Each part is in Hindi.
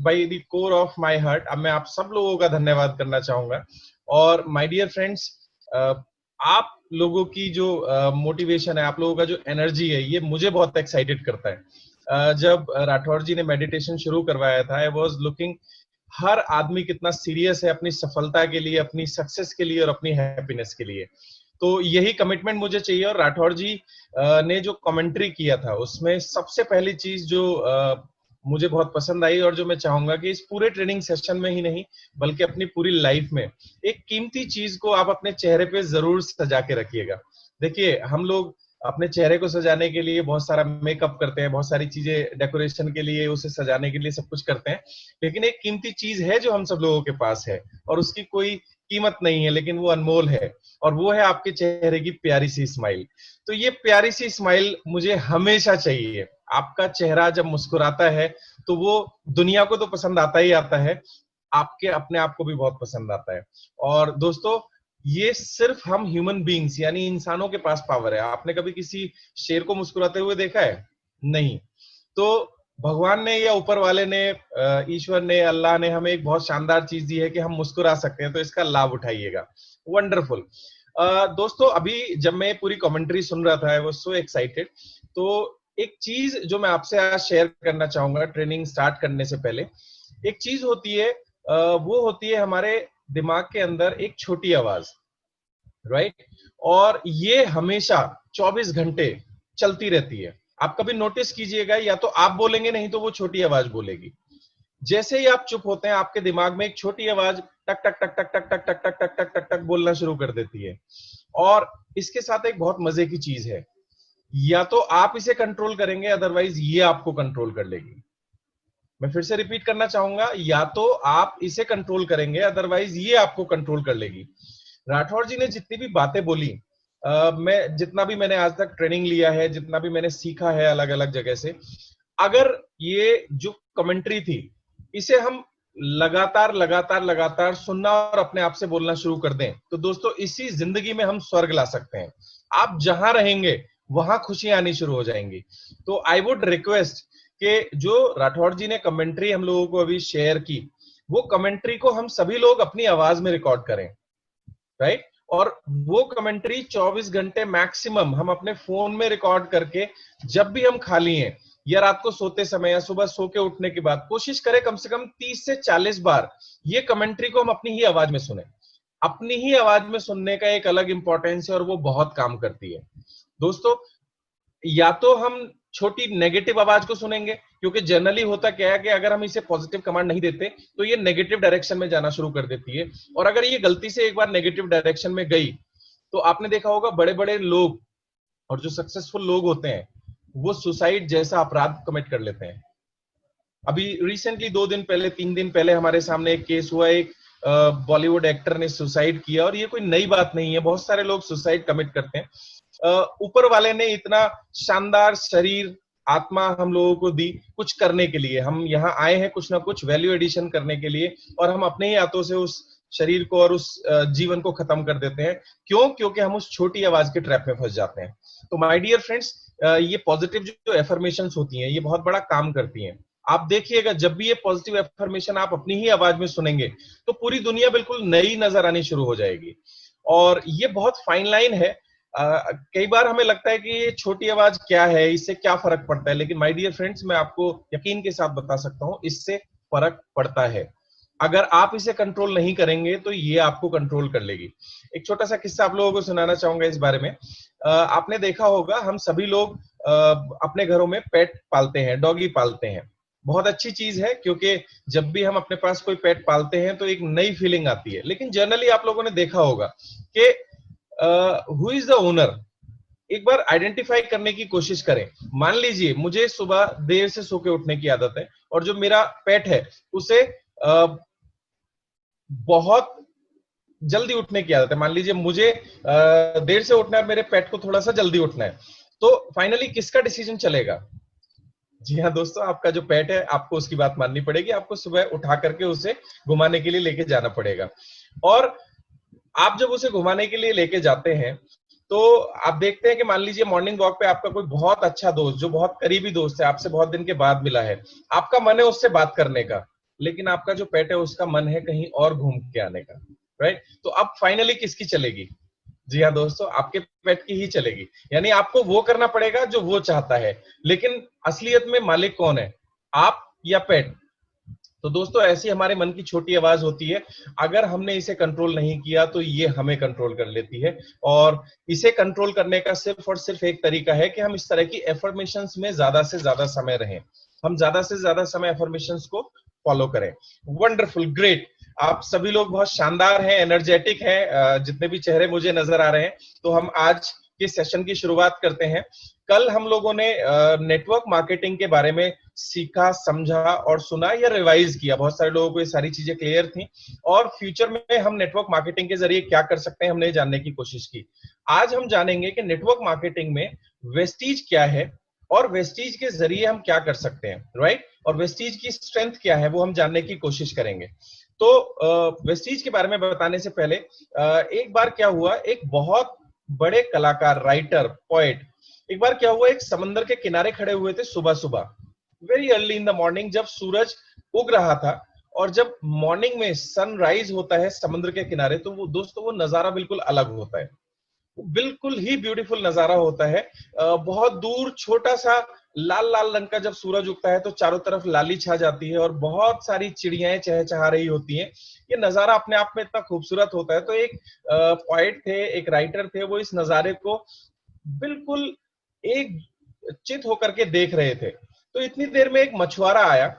By the core of my heart अब मैं आप सब लोगों का धन्यवाद करना चाहूंगा। और माय डियर फ्रेंड्स, आप लोगों की जो मोटिवेशन है, आप लोगों का जो एनर्जी है, ये मुझे बहुत एक्साइटेड करता है। जब राठौर जी ने मेडिटेशन शुरू करवाया था, आई वाज लुकिंग हर आदमी कितना सीरियस है अपनी सफलता के लिए, अपनी सक्सेस के लिए और अपनी हैप्पीनेस के लिए। तो यही कमिटमेंट मुझे चाहिए। और राठौर जी ने जो कमेंट्री किया था उसमें सबसे पहली चीज जो मुझे बहुत पसंद आई और जो मैं चाहूंगा कि इस पूरे ट्रेनिंग सेशन में ही नहीं बल्कि अपनी पूरी लाइफ में एक कीमती चीज को आप अपने चेहरे पे जरूर सजा के रखिएगा। देखिए, हम लोग अपने चेहरे को सजाने के लिए बहुत सारा मेकअप करते हैं, बहुत सारी चीजें डेकोरेशन के लिए, उसे सजाने के लिए सब कुछ करते हैं, लेकिन एक कीमती चीज है जो हम सब लोगों के पास है और उसकी कोई कीमत नहीं है, लेकिन वो अनमोल है, और वो है आपके चेहरे की प्यारी सी स्माइल। तो ये प्यारी सी स्माइल मुझे हमेशा चाहिए। आपका चेहरा जब मुस्कुराता है तो वो दुनिया को तो पसंद आता ही आता है, आपके अपने आप को भी बहुत पसंद आता है। और दोस्तों, ये सिर्फ हम ह्यूमन बीइंग्स यानी इंसानों के पास पावर है। आपने कभी किसी शेर को मुस्कुराते हुए देखा है? नहीं। तो भगवान ने या ऊपर वाले ने, ईश्वर ने, अल्लाह ने हमें एक बहुत शानदार चीज दी है कि हम मुस्कुरा सकते हैं, तो इसका लाभ उठाइएगा। वंडरफुल। दोस्तों, अभी जब मैं पूरी कमेंट्री सुन रहा था, आई वाज सो एक्साइटेड। तो एक चीज जो मैं आपसे आज शेयर करना चाहूंगा ट्रेनिंग स्टार्ट करने से पहले, एक चीज होती है, वो होती है हमारे दिमाग के अंदर एक छोटी आवाज, राइट? और ये हमेशा 24 घंटे चलती रहती है। आप कभी नोटिस कीजिएगा, या तो आप बोलेंगे नहीं तो वो छोटी आवाज बोलेगी। जैसे ही आप चुप होते हैं, आपके दिमाग में एक छोटी आवाज टक टक टक टक टक टक टक टक टक टक टक टक बोलना शुरू कर देती है। और इसके साथ एक बहुत मजे की चीज है, या तो आप इसे कंट्रोल करेंगे, अदरवाइज ये आपको कंट्रोल कर लेगी। मैं फिर से रिपीट करना चाहूंगा, या तो आप इसे कंट्रोल करेंगे, अदरवाइज ये आपको कंट्रोल कर लेगी। राठौर जी ने जितनी भी बातें बोली, मैं जितना भी मैंने आज तक ट्रेनिंग लिया है, जितना भी मैंने सीखा है अलग अलग जगह से, अगर ये जो कमेंट्री थी इसे हम लगातार लगातार लगातार सुनना और अपने आप से बोलना शुरू कर दें, तो दोस्तों इसी जिंदगी में हम स्वर्ग ला सकते हैं। आप जहां रहेंगे वहां खुशियां आनी शुरू हो जाएंगी। तो आई वुड रिक्वेस्ट कि जो राठौर जी ने कमेंट्री हम लोगों को अभी शेयर की, वो कमेंट्री को हम सभी लोग अपनी आवाज में रिकॉर्ड करें, राइट? और वो कमेंट्री 24 घंटे मैक्सिमम हम अपने फोन में रिकॉर्ड करके, जब भी हम खाली हैं या रात को सोते समय या सुबह सो के उठने के बाद, कोशिश करें कम से कम 30 से 40 बार ये कमेंट्री को हम अपनी ही आवाज में सुने। अपनी ही आवाज में सुनने का एक अलग इंपॉर्टेंस है और वो बहुत काम करती है। दोस्तों, या तो हम छोटी नेगेटिव आवाज को सुनेंगे, क्योंकि जनरली होता क्या है कि अगर हम इसे पॉजिटिव कमांड नहीं देते तो ये नेगेटिव डायरेक्शन में जाना शुरू कर देती है। और अगर ये गलती से एक बार नेगेटिव डायरेक्शन में गई, तो आपने देखा होगा बड़े बड़े लोग और जो सक्सेसफुल लोग होते हैं वो सुसाइड जैसा अपराध कमिट कर लेते हैं। अभी रिसेंटली 2 दिन पहले, 3 दिन पहले हमारे सामने एक केस हुआ, एक बॉलीवुड एक्टर ने सुसाइड किया। और ये कोई नई बात नहीं है, बहुत सारे लोग सुसाइड कमिट करते हैं। ऊपर वाले ने इतना शानदार शरीर, आत्मा हम लोगों को दी कुछ करने के लिए। हम यहाँ आए हैं कुछ ना कुछ वैल्यू एडिशन करने के लिए, और हम अपने ही हाथों से उस शरीर को और उस जीवन को खत्म कर देते हैं। क्यों? क्योंकि हम उस छोटी आवाज के ट्रैप में फंस जाते हैं। तो माय डियर फ्रेंड्स, ये पॉजिटिव जो एफर्मेशंस होती हैं ये बहुत बड़ा काम करती हैं। आप देखिएगा, जब भी ये पॉजिटिव एफर्मेशन आप अपनी ही आवाज में सुनेंगे तो पूरी दुनिया बिल्कुल नई नजर आनी शुरू हो जाएगी। और ये बहुत फाइन लाइन है। कई बार हमें लगता है कि ये छोटी आवाज क्या है, इससे क्या फर्क पड़ता है, लेकिन माय डियर फ्रेंड्स, मैं आपको यकीन के साथ बता सकता हूं इससे फर्क पड़ता है। अगर आप इसे कंट्रोल नहीं करेंगे तो ये आपको कंट्रोल कर लेगी। एक छोटा सा किस्सा आप लोगों को सुनाना चाहूंगा इस बारे में। आपने देखा होगा, हम सभी लोग अपने घरों में पेट पालते हैं, डॉगी पालते हैं। बहुत अच्छी चीज है, क्योंकि जब भी हम अपने पास कोई पेट पालते हैं तो एक नई फीलिंग आती है। लेकिन जनरली आप लोगों ने देखा होगा कि हु इज द ओनर, एक बार आइडेंटिफाई करने की कोशिश करें। मान लीजिए मुझे सुबह देर से सो के उठने की आदत है और जो मेरा पेट है उसे बहुत जल्दी उठने की आदत है। मान लीजिए मुझे देर से उठना है, मेरे पेट को थोड़ा सा जल्दी उठना है, तो फाइनली किसका डिसीजन चलेगा? जी हाँ दोस्तों, आपका जो पेट है आपको उसकी बात माननी पड़ेगी। आपको सुबह उठा करके उसे घुमाने के लिए लेके जाना पड़ेगा। और आप जब उसे घुमाने के लिए लेके जाते हैं तो आप देखते हैं कि मान लीजिए मॉर्निंग वॉक पे आपका कोई बहुत अच्छा दोस्त, जो बहुत करीबी दोस्त है, आपसे बहुत दिन के बाद मिला है, आपका मन है उससे बात करने का, लेकिन आपका जो पेट है उसका मन है कहीं और घूम के आने का, राइट? तो अब फाइनली किसकी चलेगी? जी हाँ दोस्तों, आपके पेट की ही चलेगी। यानी आपको वो करना पड़ेगा जो वो चाहता है, लेकिन असलियत में मालिक कौन है, आप या पेट? तो दोस्तों ऐसी हमारे मन की छोटी आवाज होती है, अगर हमने इसे कंट्रोल नहीं किया तो ये हमें कंट्रोल कर लेती है। और इसे कंट्रोल करने का सिर्फ और सिर्फ एक तरीका है कि हम इस तरह की एफर्मेशंस में ज्यादा से ज्यादा समय रहें, हम ज्यादा से ज्यादा समय एफर्मेशंस को फॉलो करें। वंडरफुल, ग्रेट, आप सभी लोग बहुत शानदार हैं, एनर्जेटिक हैं, जितने भी चेहरे मुझे नजर आ रहे हैं। तो हम आज के सेशन की शुरुआत करते हैं। कल हम लोगों ने नेटवर्क मार्केटिंग के बारे में सीखा, समझा और सुना या रिवाइज किया। बहुत सारे लोगों को ये सारी चीजें क्लियर थी और फ्यूचर में हम नेटवर्क मार्केटिंग के जरिए क्या कर सकते हैं हमने जानने की कोशिश की। आज हम जानेंगे कि नेटवर्क मार्केटिंग में वेस्टीज क्या है और वेस्टीज के जरिए हम क्या कर सकते हैं, राइट? और वेस्टीज की स्ट्रेंथ क्या है वो हम जानने की कोशिश करेंगे। तो वेस्टीज के बारे में बताने से पहले एक बार क्या हुआ, एक बहुत बड़े कलाकार, राइटर, पोएट, एक बार क्या हुआ, एक समंदर के किनारे खड़े हुए थे सुबह सुबह, very early in the morning, जब सूरज उग रहा था। और जब मॉर्निंग में सनराइज होता है समुद्र के किनारे, तो वो दोस्तों वो नजारा बिल्कुल अलग होता है, बिल्कुल ही ब्यूटीफुल नजारा होता है। बहुत दूर छोटा सा लाल लाल रंग का जब सूरज उगता है तो चारों तरफ लाली छा जाती है और बहुत सारी चिड़ियाएं चहचहा रही होती हैं। ये नजारा अपने आप में इतना खूबसूरत होता है। तो एक पोएट थे, एक राइटर थे, वो इस नजारे को बिल्कुल एक चित होकर के देख रहे थे। तो इतनी देर में एक मछुआरा आया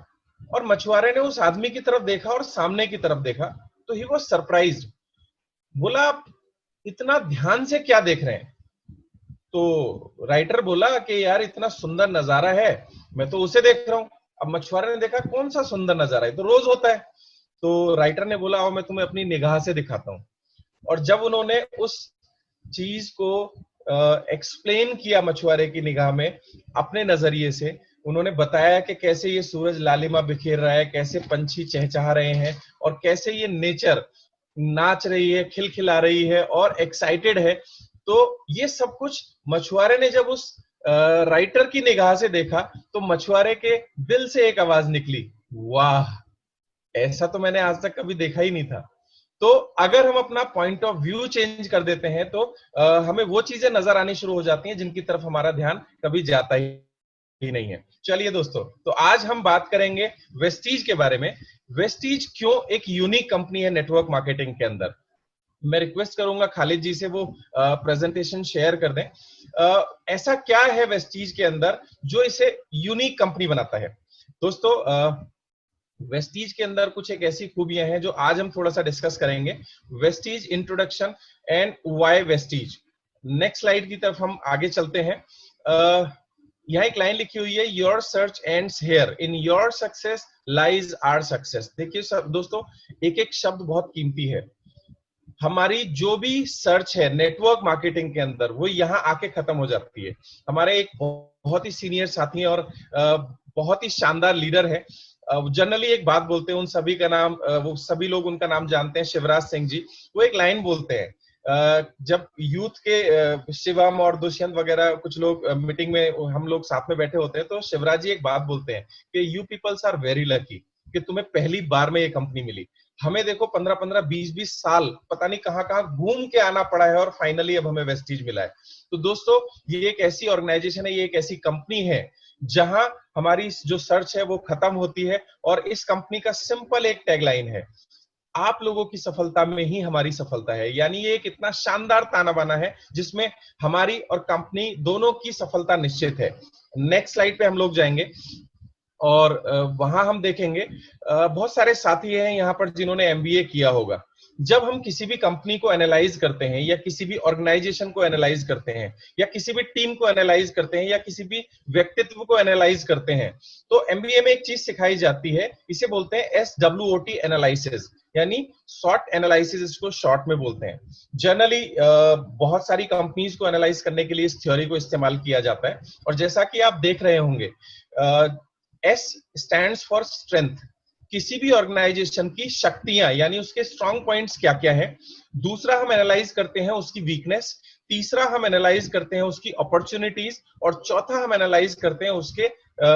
और मछुआरे ने उस आदमी की तरफ देखा और सामने की तरफ देखा, तो ही वाज सरप्राइज्ड। बोला, आप इतना ध्यान से क्या देख रहे हैं? तो राइटर बोला कि यार इतना सुंदर नजारा है, मैं तो उसे देख रहा हूं। अब मछुआरे ने देखा, कौन सा सुंदर नजारा है, तो रोज होता है। तो राइटर ने बोला, आओ मैं तुम्हें अपनी निगाह से दिखाता हूं। और जब उन्होंने उस चीज को एक्सप्लेन किया मछुआरे की निगाह में अपने नजरिए से, उन्होंने बताया कि कैसे ये सूरज लालिमा बिखेर रहा है, कैसे पंछी चहचहा रहे हैं और कैसे ये नेचर नाच रही है, खिलखिला रही है और एक्साइटेड है। तो ये सब कुछ मछुआरे ने जब उस राइटर की निगाह से देखा तो मछुआरे के दिल से एक आवाज निकली, वाह, ऐसा तो मैंने आज तक कभी देखा ही नहीं था। तो अगर हम अपना पॉइंट ऑफ व्यू चेंज कर देते हैं तो हमें वो चीजें नजर आनी शुरू हो जाती हैं जिनकी तरफ हमारा ध्यान कभी जाता ही नहीं है। चलिए दोस्तों, तो आज हम बात करेंगे वेस्टीज के बारे में। वेस्टीज क्यों एक यूनिक कंपनी है नेटवर्क मार्केटिंग के अंदर। मैं रिक्वेस्ट करूंगा खालिद जी से वो प्रेजेंटेशन शेयर कर दें। ऐसा क्या है वेस्टीज के अंदर जो इसे यूनिक कंपनी बनाता है? दोस्तों वेस्टीज के अंदर कुछ एक ऐसी खूबियां हैं जो आज हम थोड़ा सा डिस्कस करेंगे। Vestige introduction and why Vestige. Next slide की तरफ हम आगे चलते हैं। यहाँ एक लाइन लिखी हुई है, your search ends here, in your success lies our success. देखिए दोस्तों, एक एक शब्द बहुत कीमती है। हमारी जो भी सर्च है नेटवर्क मार्केटिंग के अंदर वो यहाँ आके खत्म हो जाती है। हमारे एक बहुत ही सीनियर साथी और बहुत ही शानदार लीडर है, जनरली एक बात बोलते हैं, उन सभी का नाम, वो सभी लोग उनका नाम जानते हैं, शिवराज सिंह जी। वो एक लाइन बोलते हैं, जब यूथ के शिवम और दुष्यंत वगैरह कुछ लोग मीटिंग में हम लोग साथ में बैठे होते हैं, तो शिवराज जी एक बात बोलते हैं कि you peoples are very lucky कि तुम्हें पहली बार में ये कंपनी मिली। हमें देखो 15-15, 20-20 साल पता नहीं कहां कहां घूम के आना पड़ा है और फाइनली अब हमें वेस्टीज मिला है। तो दोस्तों ये एक ऐसी ऑर्गेनाइजेशन है, ये एक ऐसी कंपनी है जहां हमारी जो सर्च है वो खत्म होती है। और इस कंपनी का सिंपल एक टैगलाइन है, आप लोगों की सफलता में ही हमारी सफलता है। यानी ये एक इतना शानदार ताना बाना है जिसमें हमारी और कंपनी दोनों की सफलता निश्चित है। नेक्स्ट स्लाइड पे हम लोग जाएंगे और वहां हम देखेंगे बहुत सारे साथी हैं यहाँ पर जिन्होंने एमबीए किया होगा। जब हम किसी भी कंपनी को एनालाइज करते हैं या किसी भी ऑर्गेनाइजेशन को एनालाइज करते हैं या किसी भी टीम को एनालाइज करते हैं या किसी भी व्यक्तित्व को एनालाइज करते हैं, तो एमबीए में एक चीज सिखाई जाती है, इसे बोलते हैं SWOT एनालिसिस, यानी शॉर्ट एनालिसिस, इसको शॉर्ट में बोलते हैं। जनरली बहुत सारी कंपनीज को एनालाइज करने के लिए इस थ्योरी को इस्तेमाल किया जाता है। और जैसा कि आप देख रहे होंगे, S स्टैंड्स फॉर स्ट्रेंथ, किसी भी ऑर्गेनाइजेशन की शक्तियां यानी उसके स्ट्रॉन्ग पॉइंट्स क्या क्या है। दूसरा हम एनालाइज करते हैं उसकी वीकनेस, तीसरा हम एनालाइज करते हैं उसकी अपॉर्चुनिटीज और चौथा हम एनालाइज करते हैं उसके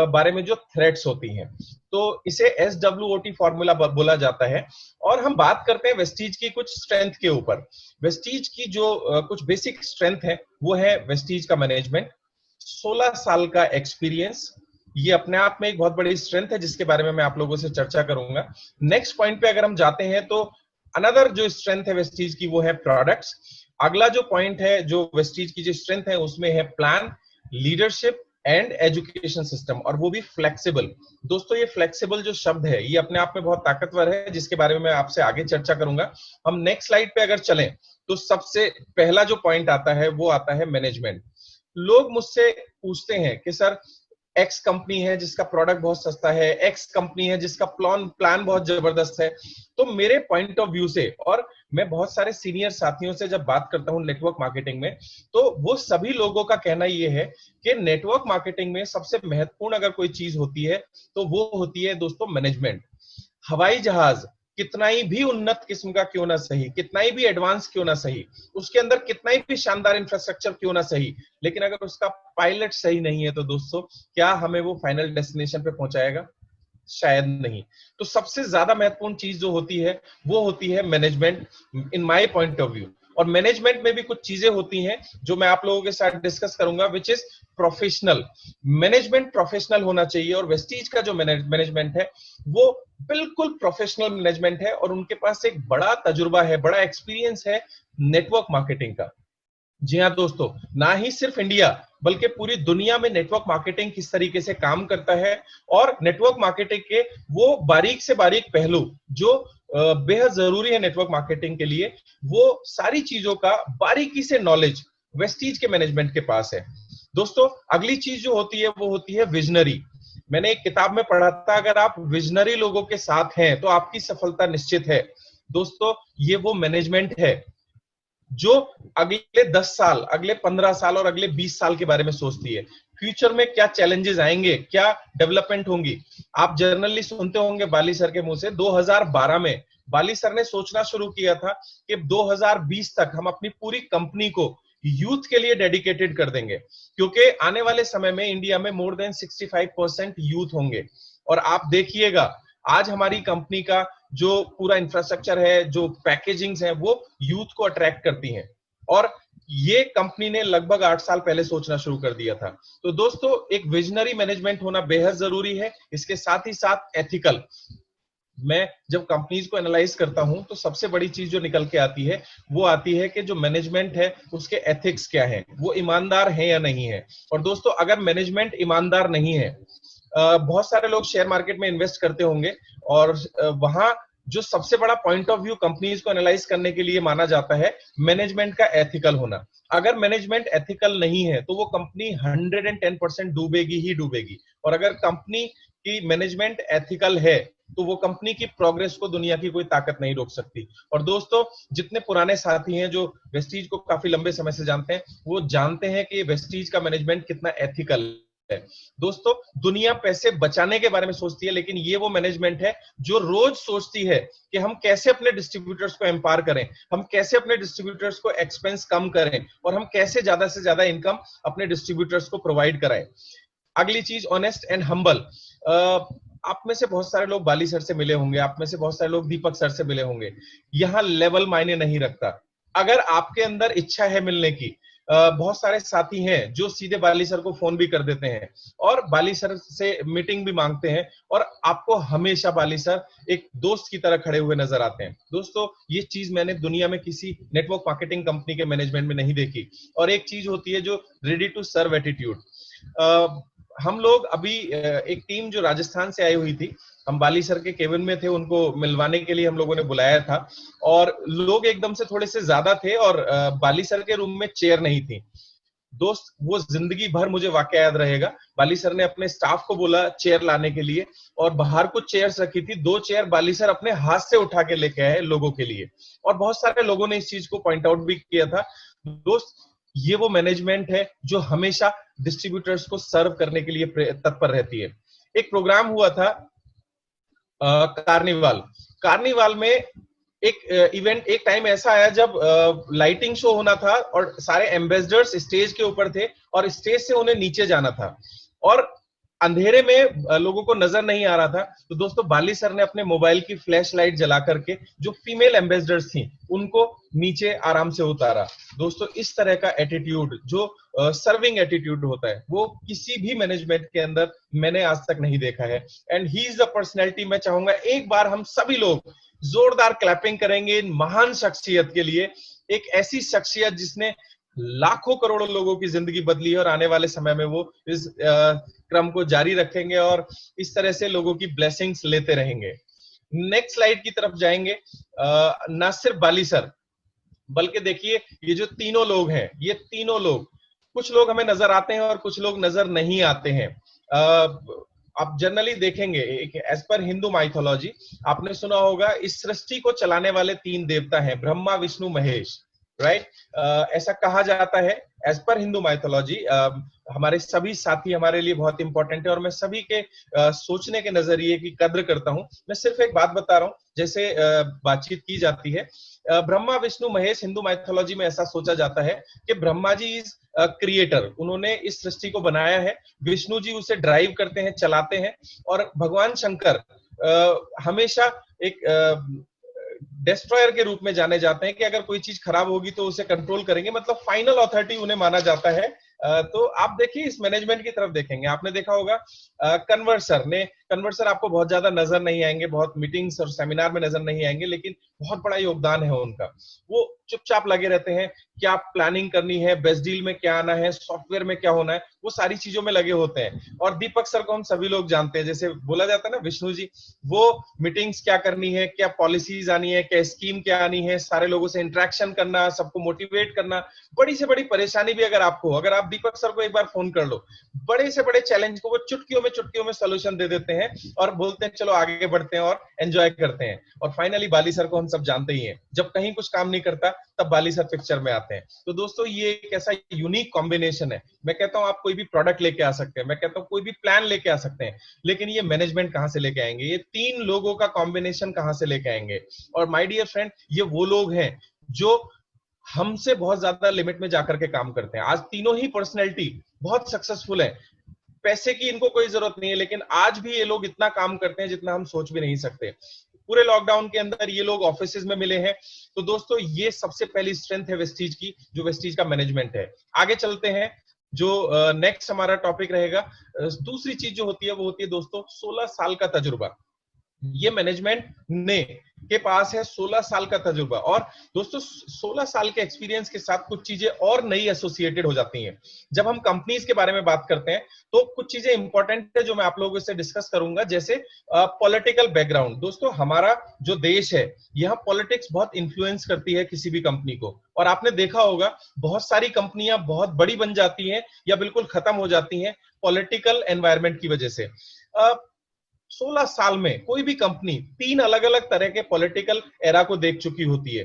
बारे में जो थ्रेट्स होती हैं। तो इसे SWOT फॉर्मूला बोला जाता है। और हम बात करते हैं वेस्टीज की कुछ स्ट्रेंथ के ऊपर। वेस्टीज की जो कुछ बेसिक स्ट्रेंथ है वो है वेस्टीज का मैनेजमेंट, 16 साल का एक्सपीरियंस, ये अपने आप में एक बहुत बड़ी स्ट्रेंथ है जिसके बारे में मैं आप लोगों से चर्चा करूंगा। नेक्स्ट पॉइंट पे अगर हम जाते हैं तो अनदर जो स्ट्रेंथ है वेस्टीज की वो है प्रोडक्ट्स। अगला जो पॉइंट है जो वेस्टीज की जो स्ट्रेंथ है उसमें है plan, leadership and education system, और वो भी फ्लेक्सिबल। दोस्तों ये फ्लेक्सिबल जो शब्द है ये अपने आप में बहुत ताकतवर है जिसके बारे में मैं आपसे आगे चर्चा करूंगा। हम नेक्स्ट स्लाइड पे अगर चलें तो सबसे पहला जो पॉइंट आता है वो आता है मैनेजमेंट। लोग मुझसे पूछते हैं कि सर एक्स कंपनी है जिसका प्रोडक्ट बहुत सस्ता है, एक्स कंपनी है जिसका प्लान बहुत जबरदस्त है। तो मेरे पॉइंट ऑफ व्यू से, और मैं बहुत सारे सीनियर साथियों से जब बात करता हूं नेटवर्क मार्केटिंग में, तो वो सभी लोगों का कहना ये है कि नेटवर्क मार्केटिंग में सबसे महत्वपूर्ण अगर कोई चीज होती है तो वो होती है दोस्तों मैनेजमेंट। हवाई जहाज कितना ही भी उन्नत किस्म का क्यों ना सही, कितना ही भी एडवांस क्यों ना सही, उसके अंदर कितना ही भी शानदार इंफ्रास्ट्रक्चर क्यों ना सही, लेकिन अगर उसका पायलट सही नहीं है तो दोस्तों क्या हमें वो फाइनल डेस्टिनेशन पे पहुंचाएगा? शायद नहीं। तो सबसे ज्यादा महत्वपूर्ण चीज जो होती है वो होती है management in my point of view. और मैनेजमेंट में भी कुछ चीजें होती हैं जो मैं आप लोगों के साथ डिस्कस करूंगा, which is professional management. Professional होना चाहिए, और वेस्टीज का जो मैनेजमेंट है वो बिल्कुल प्रोफेशनल मैनेजमेंट है, और उनके पास एक बड़ा तजुर्बा है, बड़ा एक्सपीरियंस है नेटवर्क मार्केटिंग का। जी हाँ दोस्तों, ना ही सिर्फ इंडिया बल्कि पूरी दुनिया में नेटवर्क मार्केटिंग किस तरीके से काम करता है, और नेटवर्क मार्केटिंग के वो बारीक से बारीक पहलू जो बेहद जरूरी है नेटवर्क मार्केटिंग के लिए, वो सारी चीजों का बारीकी से नॉलेज वेस्टीज के मैनेजमेंट के पास है। दोस्तों अगली चीज जो होती है वो होती है विजनरी। मैंने एक किताब में पढ़ा था, अगर आप विजनरी लोगों के साथ हैं तो आपकी सफलता निश्चित है। दोस्तों ये वो मैनेजमेंट है जो अगले 10 साल, अगले 15 साल और अगले 20 साल के बारे में सोचती है। फ्यूचर में क्या चैलेंजेस आएंगे, क्या डेवलपमेंट होंगी। आप जर्नली सुनते होंगे बाली सर के मुंह से, 2012 में बाली सर ने सोचना शुरू किया था कि 2020 तक हम अपनी पूरी कंपनी को यूथ के लिए डेडिकेटेड कर देंगे, क्योंकि आने वाले समय में इंडिया में मोर देन 65% यूथ होंगे। और आप देखिएगा आज हमारी कंपनी का जो पूरा इंफ्रास्ट्रक्चर है, जो पैकेजिंग्स है, वो यूथ को अट्रैक्ट करती हैं, और ये कंपनी ने लगभग 8 साल पहले सोचना शुरू कर दिया था। तो दोस्तों एक विजनरी मैनेजमेंट होना बेहद जरूरी है। इसके साथ ही साथ एथिकल। मैं जब कंपनीज को एनालाइज करता हूं तो सबसे बड़ी चीज जो निकल के आती है वो आती है कि जो मैनेजमेंट है उसके एथिक्स क्या है, वो ईमानदार है या नहीं है। और दोस्तों अगर मैनेजमेंट ईमानदार नहीं है, बहुत सारे लोग शेयर मार्केट में इन्वेस्ट करते होंगे, और वहां जो सबसे बड़ा पॉइंट ऑफ व्यू कंपनीज को एनालाइज करने के लिए माना जाता है मैनेजमेंट का एथिकल होना। अगर मैनेजमेंट एथिकल नहीं है तो वो कंपनी 110% डूबेगी ही डूबेगी, और अगर कंपनी की मैनेजमेंट एथिकल है तो वो कंपनी की प्रोग्रेस को दुनिया की कोई ताकत नहीं रोक सकती। और दोस्तों जितने पुराने साथी हैं जो वेस्टीज को काफी लंबे समय से जानते हैं, वो जानते हैं कि वेस्टीज का मैनेजमेंट कितना एथिकल है। दोस्तों दुनिया पैसे बचाने के बारे में सोचती है, लेकिन ये वो मैनेजमेंट है जो रोज सोचती है कि हम कैसे अपने डिस्ट्रीब्यूटर्स को एम्पावर करें, हम कैसे अपने डिस्ट्रीब्यूटर्स को एक्सपेंस कम करें, और हम कैसे ज्यादा से ज्यादा इनकम अपने डिस्ट्रीब्यूटर्स को प्रोवाइड कराएं। अगली चीज ऑनेस्ट एंड हम्बल। आप में से बहुत सारे लोग बाली सर से मिले होंगे, आप में से बहुत सारे लोग दीपक सर से मिले होंगे। यहां लेवल मायने नहीं रखता। अगर आपके अंदर इच्छा है मिलने की, बहुत सारे साथी हैं जो सीधे बाली सर को फोन भी कर देते हैं और बाली सर से मीटिंग भी मांगते हैं, और आपको हमेशा बाली सर एक दोस्त की तरह खड़े हुए नजर आते हैं। दोस्तों ये चीज मैंने दुनिया में किसी नेटवर्क मार्केटिंग कंपनी के मैनेजमेंट में नहीं देखी। और एक चीज होती है जो रेडी टू सर्व एटीट्यूड। हम लोग अभी एक टीम जो राजस्थान से आई हुई थी, हम बाली सर के केबिन में थे, उनको मिलवाने के लिए हम लोगों ने बुलाया था, और लोग एकदम से थोड़े से ज्यादा थे, और बाली सर के रूम में चेयर नहीं थी। दोस्त वो जिंदगी भर मुझे वाकया याद रहेगा। बाली सर ने अपने स्टाफ को बोला चेयर लाने के लिए, और बाहर कुछ चेयर्स रखी थी, 2 चेयर बाली सर अपने हाथ से उठा के लेके आए लोगों के लिए, और बहुत सारे लोगों ने इस चीज को पॉइंट आउट भी किया था। दोस्त ये वो मैनेजमेंट है जो हमेशा डिस्ट्रीब्यूटर्स को सर्व करने के लिए तत्पर रहती है। एक प्रोग्राम हुआ था कार्निवाल में, एक इवेंट, एक टाइम ऐसा आया जब लाइटिंग शो होना था, और सारे एम्बेसडर्स स्टेज के ऊपर थे और स्टेज से उन्हें नीचे जाना था, और अंधेरे में लोगों को नजर नहीं आ रहा था, तो दोस्तों बाली सर ने अपने मोबाइल की फ्लैश लाइट जला करके जो फीमेल एम्बेसडर्स थी उनको नीचे आराम से उतारा। दोस्तों इस तरह का एटीट्यूड जो सर्विंग एटीट्यूड होता है वो किसी भी मैनेजमेंट के अंदर मैंने आज तक नहीं देखा है। And he is the personality. मैं चाहूंगा एक बार हम सभी लोग जोरदार क्लैपिंग करेंगे इन महान शख्सियत के लिए। एक ऐसी शख्सियत जिसने लाखों करोड़ों लोगों की जिंदगी बदली है और आने वाले समय में वो इस क्रम को जारी रखेंगे और इस तरह से लोगों की ब्लेसिंग्स लेते रहेंगे। नेक्स्ट स्लाइड की तरफ जाएंगे। ना सिर्फ बाली सर बल्कि देखिए ये जो तीनों लोग हैं, ये तीनों लोग, कुछ लोग हमें नजर आते हैं और कुछ लोग नजर नहीं आते हैं। आप जनरली देखेंगे एज पर हिंदू माइथोलॉजी आपने सुना होगा इस सृष्टि को चलाने वाले तीन देवता हैं, ब्रह्मा विष्णु महेश, राइट। ऐसा कहा जाता है एज पर हिंदू माइथोलॉजी। हमारे सभी साथी हमारे लिए बहुत इंपॉर्टेंट है और मैं सभी के सोचने के नजरिए की कद्र करता हूं। मैं सिर्फ एक बात बता रहा हूं जैसे बातचीत की जाती है। ब्रह्मा विष्णु महेश हिंदू माइथोलॉजी में ऐसा सोचा जाता है कि ब्रह्मा जी इज क्रिएटर, उन्होंने इस सृष्टि को बनाया है, विष्णु जी उसे ड्राइव करते हैं, चलाते हैं, और भगवान शंकर हमेशा एक डिस्ट्रॉयर के रूप में जाने जाते हैं कि अगर कोई चीज खराब होगी तो उसे कंट्रोल करेंगे, मतलब फाइनल अथॉरिटी उन्हें माना जाता है। तो आप देखिए इस मैनेजमेंट की तरफ देखेंगे, आपने देखा होगा कन्वर्सर आपको बहुत ज्यादा नजर नहीं आएंगे, बहुत मीटिंग्स और सेमिनार में नजर नहीं आएंगे, लेकिन बहुत बड़ा योगदान है उनका। वो चुपचाप लगे रहते हैं, क्या प्लानिंग करनी है, बेस्ट डील में क्या आना है, सॉफ्टवेयर में क्या होना है, वो सारी चीजों में लगे होते हैं। और दीपक सर को हम सभी लोग जानते हैं, जैसे बोला जाता है ना विष्णु जी, वो मीटिंग्स क्या करनी है, क्या पॉलिसीज आनी है, क्या स्कीम क्या आनी है, सारे लोगों से इंटरेक्शन करना, सबको मोटिवेट करना। बड़ी से बड़ी परेशानी भी अगर आपको, अगर आप दीपक सर को एक बार फोन कर लो, बड़े से बड़े चैलेंज को वो चुटकियों में सोल्यूशन दे देते हैं और बोलते हैं चलो आगे बढ़ते हैं और एंजॉय करते हैं। और फाइनली बाली सर को हम सब जानते ही हैं, जब कहीं कुछ काम नहीं करता तब बाली सर पिक्चर में आते हैं। तो दोस्तों ये एक ऐसा यूनिक कॉम्बिनेशन है। मैं कहता हूं आप कोई भी प्रोडक्ट लेके आ सकते हैं, मैं कहता हूं कोई भी प्लान लेके आ सकते हैं, लेकिन ये मैनेजमेंट कहां से लेके आएंगे, ये तीन लोगों का कॉम्बिनेशन कहां से लेके आएंगे। और माय डियर फ्रेंड, ये वो लोग हैं जो हमसे बहुत ज्यादा लिमिट में जाकर के काम करते हैं। आज तीनों ही पर्सनैलिटी बहुत सक्सेसफुल है, पैसे की इनको कोई जरूरत नहीं है, लेकिन आज भी ये लोग इतना काम करते हैं जितना हम सोच भी नहीं सकते। पूरे लॉकडाउन के अंदर ये लोग ऑफिस में मिले हैं। तो दोस्तों ये सबसे पहली स्ट्रेंथ है वेस्टीज की, जो वेस्टीज का मैनेजमेंट है। आगे चलते हैं, जो नेक्स्ट हमारा टॉपिक रहेगा। दूसरी चीज जो होती है वो होती है दोस्तों 16 साल का तजुर्बा। ये मैनेजमेंट ने के पास है 16 साल का तजुर्बा। और दोस्तों 16 साल के एक्सपीरियंस के साथ कुछ चीजें और नई एसोसिएटेड हो जाती हैं। जब हम कंपनीज के बारे में बात करते हैं तो कुछ चीजें इंपॉर्टेंट है जो मैं आप लोगों से डिस्कस करूंगा, जैसे पॉलिटिकल बैकग्राउंड। दोस्तों हमारा जो देश है, यहाँ पॉलिटिक्स बहुत इंफ्लुएंस करती है किसी भी कंपनी को। और आपने देखा होगा बहुत सारी कंपनियां बहुत बड़ी बन जाती हैं या बिल्कुल खत्म हो जाती हैं पॉलिटिकल एनवायरनमेंट की वजह से। 16 साल में कोई भी कंपनी 3 अलग अलग तरह के पॉलिटिकल एरा को देख चुकी होती है।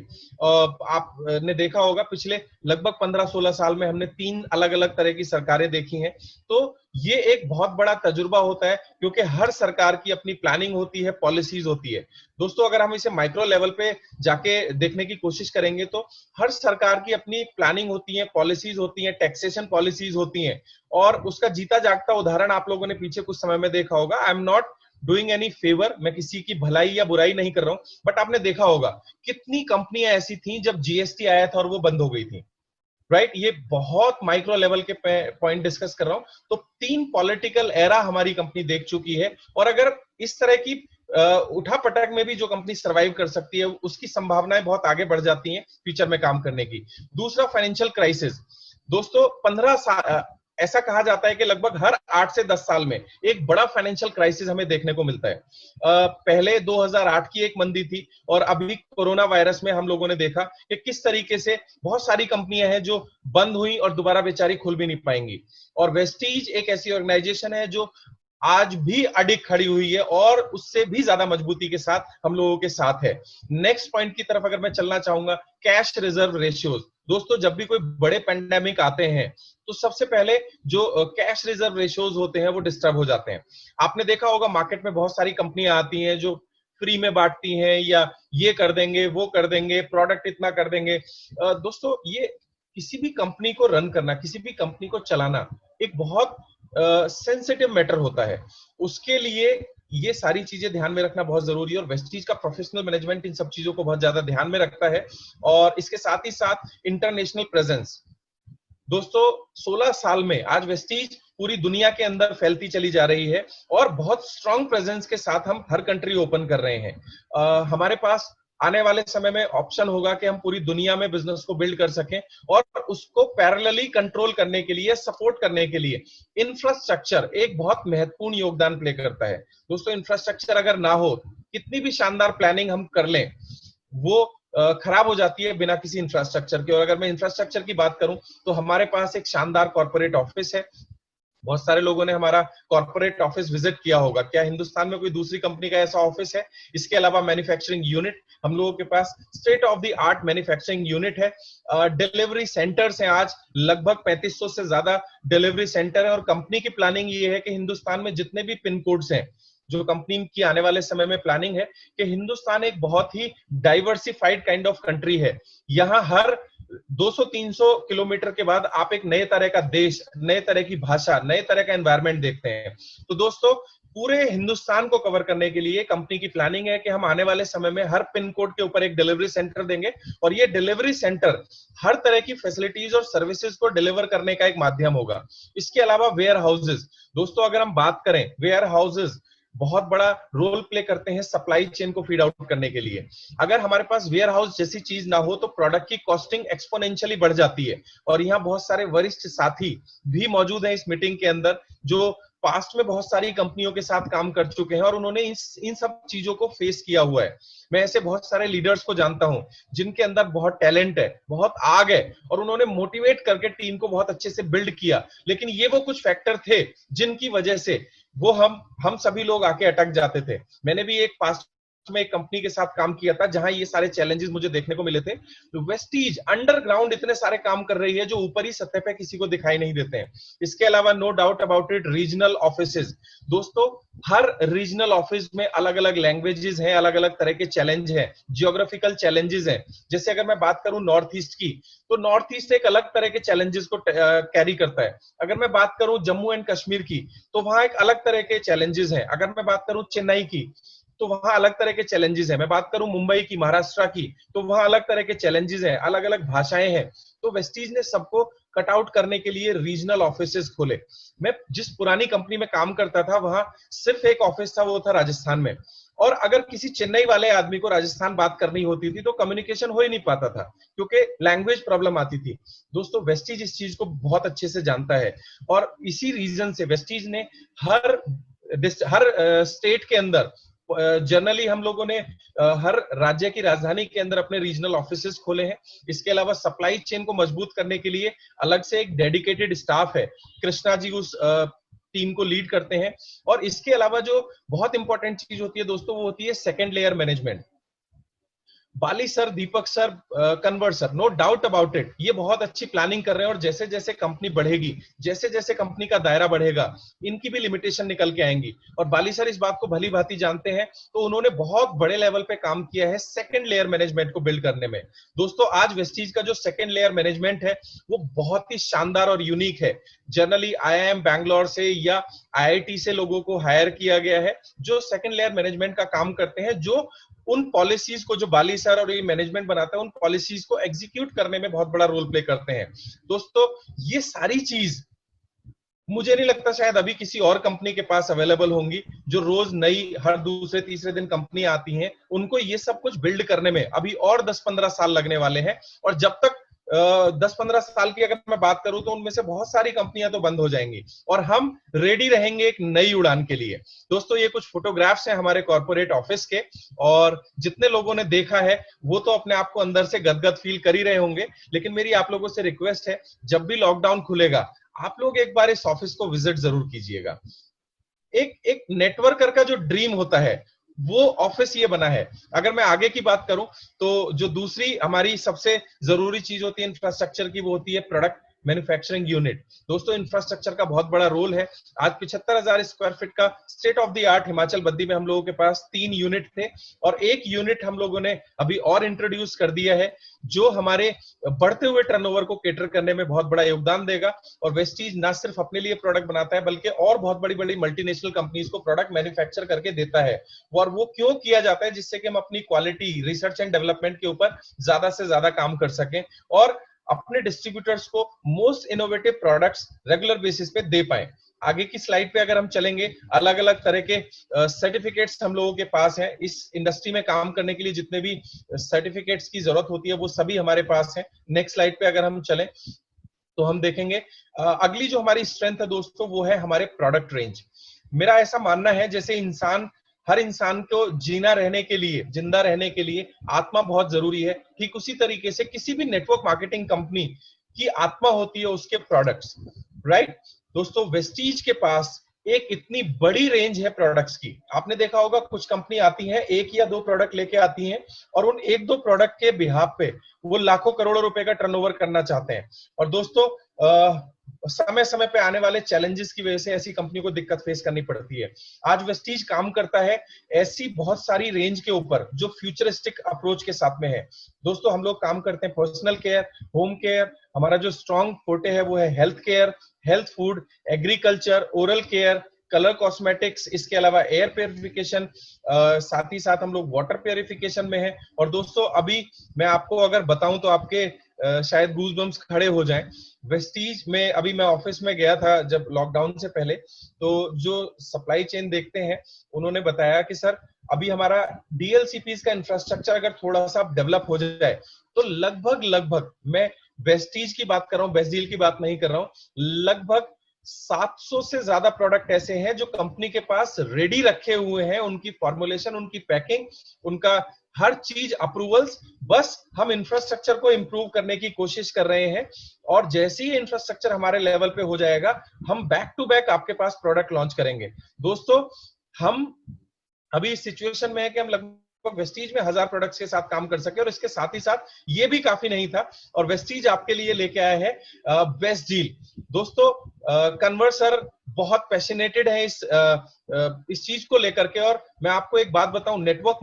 आपने देखा होगा पिछले लगभग 15-16 साल में हमने 3 अलग अलग तरह की सरकारें देखी हैं। तो ये एक बहुत बड़ा तजुर्बा होता है, क्योंकि हर सरकार की अपनी प्लानिंग होती है, पॉलिसीज होती है। दोस्तों अगर हम इसे माइक्रो लेवल पे जाके देखने की कोशिश करेंगे तो हर सरकार की अपनी प्लानिंग होती है, पॉलिसीज होती है, टैक्सेशन पॉलिसीज होती हैं। और उसका जीता जागता उदाहरण आप लोगों ने पीछे कुछ समय में देखा होगा। I am not doing any favour, मैं किसी की भलाई या बुराई नहीं कर रहा हूं, बट आपने देखा होगा कितनी कंपनियां ऐसी थी जब जीएसटी आया था और वो बंद हो गई थी, राइट। ये बहुत माइक्रो लेवल के पॉइंट डिस्कस कर रहा हूं। तो 3 पॉलिटिकल एरा हमारी कंपनी देख चुकी है। और अगर इस तरह की उठापटक में भी जो कंपनी सरवाइव कर सकती है, उसकी संभावनाएं बहुत आगे बढ़ जाती हैं फ्यूचर में काम करने की। दूसरा, फाइनेंशियल क्राइसिस। दोस्तों 15 साल, ऐसा कहा जाता है कि लगभग हर 8 से 10 साल में एक बड़ा फाइनेंशियल क्राइसिस हमें देखने को मिलता है। पहले 2008 की एक मंदी थी, और अभी कोरोना वायरस में हम लोगों ने देखा कि किस तरीके से बहुत सारी कंपनियां हैं जो बंद हुई और दोबारा बेचारी खुल भी नहीं पाएंगी। और वेस्टीज एक ऐसी ऑर्गेनाइजेशन है जो आज भी अडिग खड़ी हुई है और उससे भी ज्यादा मजबूती के साथ हम लोगों के साथ है। नेक्स्ट पॉइंट की तरफ अगर मैं चलना चाहूंगा, कैश रिजर्व रेशियोज। दोस्तों जब भी कोई बड़े पेंडेमिक आते हैं तो सबसे पहले जो कैश रिजर्व रेशियोज होते हैं वो डिस्टर्ब हो जाते हैं। आपने देखा होगा मार्केट में बहुत सारी कंपनियां आती हैं जो फ्री में बांटती हैं, या ये कर देंगे वो कर देंगे, प्रोडक्ट इतना कर देंगे। दोस्तों ये किसी भी कंपनी को रन करना, किसी भी कंपनी को चलाना एक बहुत सेंसिटिव मैटर होता है, उसके लिए ये सारी चीजें ध्यान में रखना बहुत जरूरी है और वेस्टीज का प्रोफेशनल मैनेजमेंट इन सब चीजों को बहुत ज्यादा ध्यान में रखता है। और इसके साथ ही साथ इंटरनेशनल प्रेजेंस। दोस्तों 16 साल में आज वेस्टीज पूरी दुनिया के अंदर फैलती चली जा रही है और बहुत स्ट्रांग प्रेजेंस के साथ हम हर कंट्री ओपन कर रहे हैं। हमारे पास आने वाले समय में ऑप्शन होगा कि हम पूरी दुनिया में बिजनेस को बिल्ड कर सकें और उसको पैरेलली कंट्रोल करने के लिए, सपोर्ट करने के लिए इंफ्रास्ट्रक्चर एक बहुत महत्वपूर्ण योगदान प्ले करता है। दोस्तों इंफ्रास्ट्रक्चर अगर ना हो, कितनी भी शानदार प्लानिंग हम कर लें, वो खराब हो जाती है बिना किसी इंफ्रास्ट्रक्चर के। और अगर मैं इंफ्रास्ट्रक्चर की बात करूं तो हमारे पास एक शानदार कॉर्पोरेट ऑफिस है। बहुत सारे लोगों ने हमारा कॉर्पोरेट ऑफिस विजिट किया होगा। क्या हिंदुस्तान में कोई दूसरी कंपनी का ऐसा ऑफिस है? इसके अलावा मैन्युफैक्चरिंग यूनिट, हम लोगों के पास state of the art manufacturing unit है। डिलीवरी सेंटर्स हैं, आज लगभग 3500 से ज्यादा डिलीवरी सेंटर है। और कंपनी की प्लानिंग ये है कि हिंदुस्तान में जितने भी पिन कोड्स हैं, जो कंपनी की आने वाले समय में प्लानिंग है कि हिंदुस्तान एक बहुत ही डाइवर्सिफाइड काइंड ऑफ कंट्री है। यहाँ हर 200-300 किलोमीटर के बाद आप एक नए तरह का देश, नए तरह की भाषा, नए तरह का एनवायरनमेंट देखते हैं। तो दोस्तों पूरे हिंदुस्तान को कवर करने के लिए कंपनी की प्लानिंग है कि हम आने वाले समय में हर पिन कोड के ऊपर एक डिलीवरी सेंटर देंगे और ये डिलीवरी सेंटर हर तरह की फैसिलिटीज और सर्विसेज को डिलीवर करने का एक माध्यम होगा। इसके अलावा वेयर हाउसेज, दोस्तों अगर हम बात करें, वेयर हाउसेज बहुत बड़ा रोल प्ले करते हैं सप्लाई चेन को फीड आउट करने के लिए। अगर हमारे पास वेयर हाउस जैसी चीज ना हो तो प्रोडक्ट की कॉस्टिंग एक्सपोनेंशियली बढ़ जाती है। और यहाँ बहुत सारे वरिष्ठ साथी भी मौजूद हैं इस मीटिंग के अंदर, जो पास्ट में बहुत सारी कंपनियों के साथ काम कर चुके हैं और उन्होंने इन सब चीजों को फेस किया हुआ है। मैं ऐसे बहुत सारे लीडर्स को जानता हूं जिनके अंदर बहुत टैलेंट है, बहुत आग है और उन्होंने मोटिवेट करके टीम को बहुत अच्छे से बिल्ड किया। लेकिन ये वो कुछ फैक्टर थे जिनकी वजह से वो हम सभी लोग आके अटक जाते थे। मैंने भी एक पास्ट में एक कंपनी के साथ काम किया था जहां ये सारे चैलेंजेस मुझे देखने को मिले थे। तो वेस्टीज अंडरग्राउंड इतने सारे काम कर रही है जो ऊपरी सतह पे किसी को दिखाई नहीं देते हैं। इसके अलावा no doubt about it, regional offices. दोस्तों हर रीजनल ऑफिस में अलग अलग लैंग्वेजेस हैं, अलग अलग तरह के चैलेंज हैं, जियोग्राफिकल चैलेंजेस हैं। जैसे अगर मैं बात करूं नॉर्थ ईस्ट की, तो नॉर्थ ईस्ट एक अलग तरह के चैलेंजेस को कैरी करता है। अगर मैं बात करूं जम्मू एंड कश्मीर की, तो वहां एक अलग तरह के चैलेंजेस हैं। अगर मैं बात करूं चेन्नई की, तो वहां अलग तरह के चैलेंजेस हैं। मैं बात करूं मुंबई की, महाराष्ट्र की, तो वहां अलग तरह के चैलेंजेस हैं, अलग अलग भाषाएं हैं। तो वेस्टीज ने सबको कट आउट करने के लिए रीजनल ऑफिसेस खोले। मैं जिस पुरानी कंपनी में काम करता था वहां सिर्फ एक ऑफिस था, वो था राजस्थान में। और अगर किसी चेन्नई वाले आदमी को राजस्थान बात करनी होती थी तो कम्युनिकेशन हो ही नहीं पाता था क्योंकि लैंग्वेज प्रॉब्लम आती थी। दोस्तों वेस्टीज इस चीज को बहुत अच्छे से जानता है और इसी रीजन से वेस्टीज ने हर स्टेट के अंदर, जनरली हम लोगों ने हर राज्य की राजधानी के अंदर अपने रीजनल ऑफिसेस खोले हैं। इसके अलावा सप्लाई चेन को मजबूत करने के लिए अलग से एक डेडिकेटेड स्टाफ है। कृष्णा जी उस टीम को लीड करते हैं। और इसके अलावा जो बहुत इंपॉर्टेंट चीज होती है दोस्तों, वो होती है second layer management. Bali sir, Deepak sir, कन्वर्ट sir, no doubt about it, ये बहुत अच्छी प्लानिंग कर रहे हैं और जैसे जैसे कंपनी बढ़ेगी, जैसे जैसे कंपनी का दायरा बढ़ेगा, इनकी भी लिमिटेशन निकल के आएंगी। और बाली सर इस बात को भली भांति जानते हैं, तो उन्होंने बहुत बड़े लेवल पे काम किया है सेकंड लेयर मैनेजमेंट को बिल्ड करने में। दोस्तों आज वेस्टीज का जो सेकंड लेयर मैनेजमेंट है वो बहुत ही शानदार और यूनिक है। जनरली IIM बैंगलोर से या IIT से लोगों को हायर किया गया है जो सेकंड लेयर मैनेजमेंट का काम करते हैं, जो उन पॉलिसीज को, जो बाली सर और ये मैनेजमेंट बनाता है, उन पॉलिसीज को एग्जीक्यूट करने में बहुत बड़ा रोल प्ले करते हैं। दोस्तों ये सारी चीज मुझे नहीं लगता शायद अभी किसी और कंपनी के पास अवेलेबल होंगी, जो रोज नई हर दूसरे तीसरे दिन कंपनी आती हैं, उनको ये सब कुछ बिल्ड करने में अभी और 10-15 साल लगने वाले हैं। और जब तक 10-15 साल की अगर मैं बात करूं तो उनमें से बहुत सारी कंपनियां तो बंद हो जाएंगी और हम रेडी रहेंगे एक नई उड़ान के लिए। दोस्तों ये कुछ फोटोग्राफ्स हैं हमारे कॉर्पोरेट ऑफिस के, और जितने लोगों ने देखा है वो तो अपने आप को अंदर से गदगद फील कर ही रहे होंगे। लेकिन मेरी आप लोगों से रिक्वेस्ट है, जब भी लॉकडाउन खुलेगा आप लोग एक बार इस ऑफिस को विजिट जरूर कीजिएगा। एक नेटवर्कर का जो ड्रीम होता है वो ऑफिस ये बना है। अगर मैं आगे की बात करूं तो जो दूसरी हमारी सबसे जरूरी चीज होती है इंफ्रास्ट्रक्चर की, वो होती है प्रोडक्ट मैन्युफैक्चरिंग यूनिट। दोस्तों इंफ्रास्ट्रक्चर का बहुत बड़ा रोल है। आज 75,000 स्क्वायर फीट का state of the art Himachal Baddi में हम लोगों के पास 3 यूनिट थे, और एक यूनिट हम लोगों ने अभी और इंट्रोड्यूस कर दिया है, जो हमारे बढ़ते हुए टर्नओवर को केटर करने में बहुत बड़ा योगदान देगा। और वेस्टीज ना सिर्फ अपने लिए प्रोडक्ट बनाता है, बल्कि और बहुत बड़ी बड़ी मल्टीनेशनल कंपनीज को प्रोडक्ट मैन्युफैक्चर करके देता है। और वो क्यों किया जाता है? जिससे कि हम अपनी क्वालिटी, रिसर्च एंड डेवलपमेंट के ऊपर ज्यादा से ज्यादा काम कर सकें और अपने डिस्ट्रीब्यूटर्स को most innovative products regular basis पे दे पाए। आगे की स्लाइड पे अगर हम चलेंगे, अलग अलग तरह के सर्टिफिकेट्स हम लोगों के पास हैं। इस इंडस्ट्री में काम करने के लिए जितने भी सर्टिफिकेट्स की जरूरत होती है वो सभी हमारे पास हैं। नेक्स्ट स्लाइड पे अगर हम चलें तो हम देखेंगे अगली जो हमारी स्ट्रेंथ है दोस्तों, वो है हमारे प्रोडक्ट रेंज। मेरा ऐसा मानना है जैसे हर इंसान को जीना रहने के लिए, जिंदा रहने के लिए आत्मा बहुत जरूरी है, ठीक उसी तरीके से किसी भी नेटवर्क मार्केटिंग कंपनी की आत्मा होती है उसके प्रोडक्ट्स, राइट। दोस्तों वेस्टीज के पास एक इतनी बड़ी रेंज है प्रोडक्ट्स की। आपने देखा होगा कुछ कंपनी आती है, एक या दो प्रोडक्ट लेके आती हैं, और उन एक दो प्रोडक्ट के बिहाफ पे वो लाखों करोड़ों रुपए का टर्नओवर करना चाहते हैं। और दोस्तों समय समय पे आने वाले चैलेंजेस की वजह से ऐसी कंपनी को दिक्कत फेस करनी पड़ती है। आज वेस्टीज काम करता है ऐसी बहुत सारी रेंज के ऊपर जो फ्यूचरिस्टिक अप्रोच के साथ में है। दोस्तों हम लोग काम करते हैं पर्सनल केयर, होम केयर, हमारा जो स्ट्रॉन्ग फोटे है वो है health care, health food, agriculture, oral care, colour cosmetics, इसके अलावा एयर प्योरिफिकेशन, साथ ही साथ हम लोग वाटर प्योरिफिकेशन में है। और दोस्तों अभी मैं आपको अगर बताऊं तो आपके शायद गूज़बम्स खड़े हो जाएं। वेस्टीज में अभी मैं ऑफिस में गया था जब लॉकडाउन से पहले, तो जो सप्लाई चेन देखते हैं उन्होंने बताया कि सर अभी हमारा डीएलसीपीज का इंफ्रास्ट्रक्चर अगर थोड़ा सा डेवलप हो जाए तो लगभग मैं वेस्टीज की बात कर रहा हूँ, बेस्ट डील की बात नहीं कर रहा हूँ, लगभग 700 से ज्यादा प्रोडक्ट ऐसे हैं जो कंपनी के पास रेडी रखे हुए हैं। उनकी फॉर्मुलेशन, उनकी पैकिंग, उनका हर चीज अप्रूवल्स, बस हम इंफ्रास्ट्रक्चर को इंप्रूव करने की कोशिश कर रहे हैं। और जैसे ही इंफ्रास्ट्रक्चर हमारे लेवल पे हो जाएगा हम बैक टू बैक आपके पास प्रोडक्ट लॉन्च करेंगे। दोस्तों हम अभी इस सिचुएशन में है कि हम लगभग वेस्टीज में 1000 प्रोडक्ट्स के साथ काम कर सके, और इसके साथ ही साथ ये भी काफी नहीं था, और वेस्टीज आपके लिए लेके आया है बेस्ट डील। दोस्तों कन्वर सर बहुत पैशनेटेड है इस चीज को लेकर के, और मैं आपको एक बात बताऊं, नेटवर्क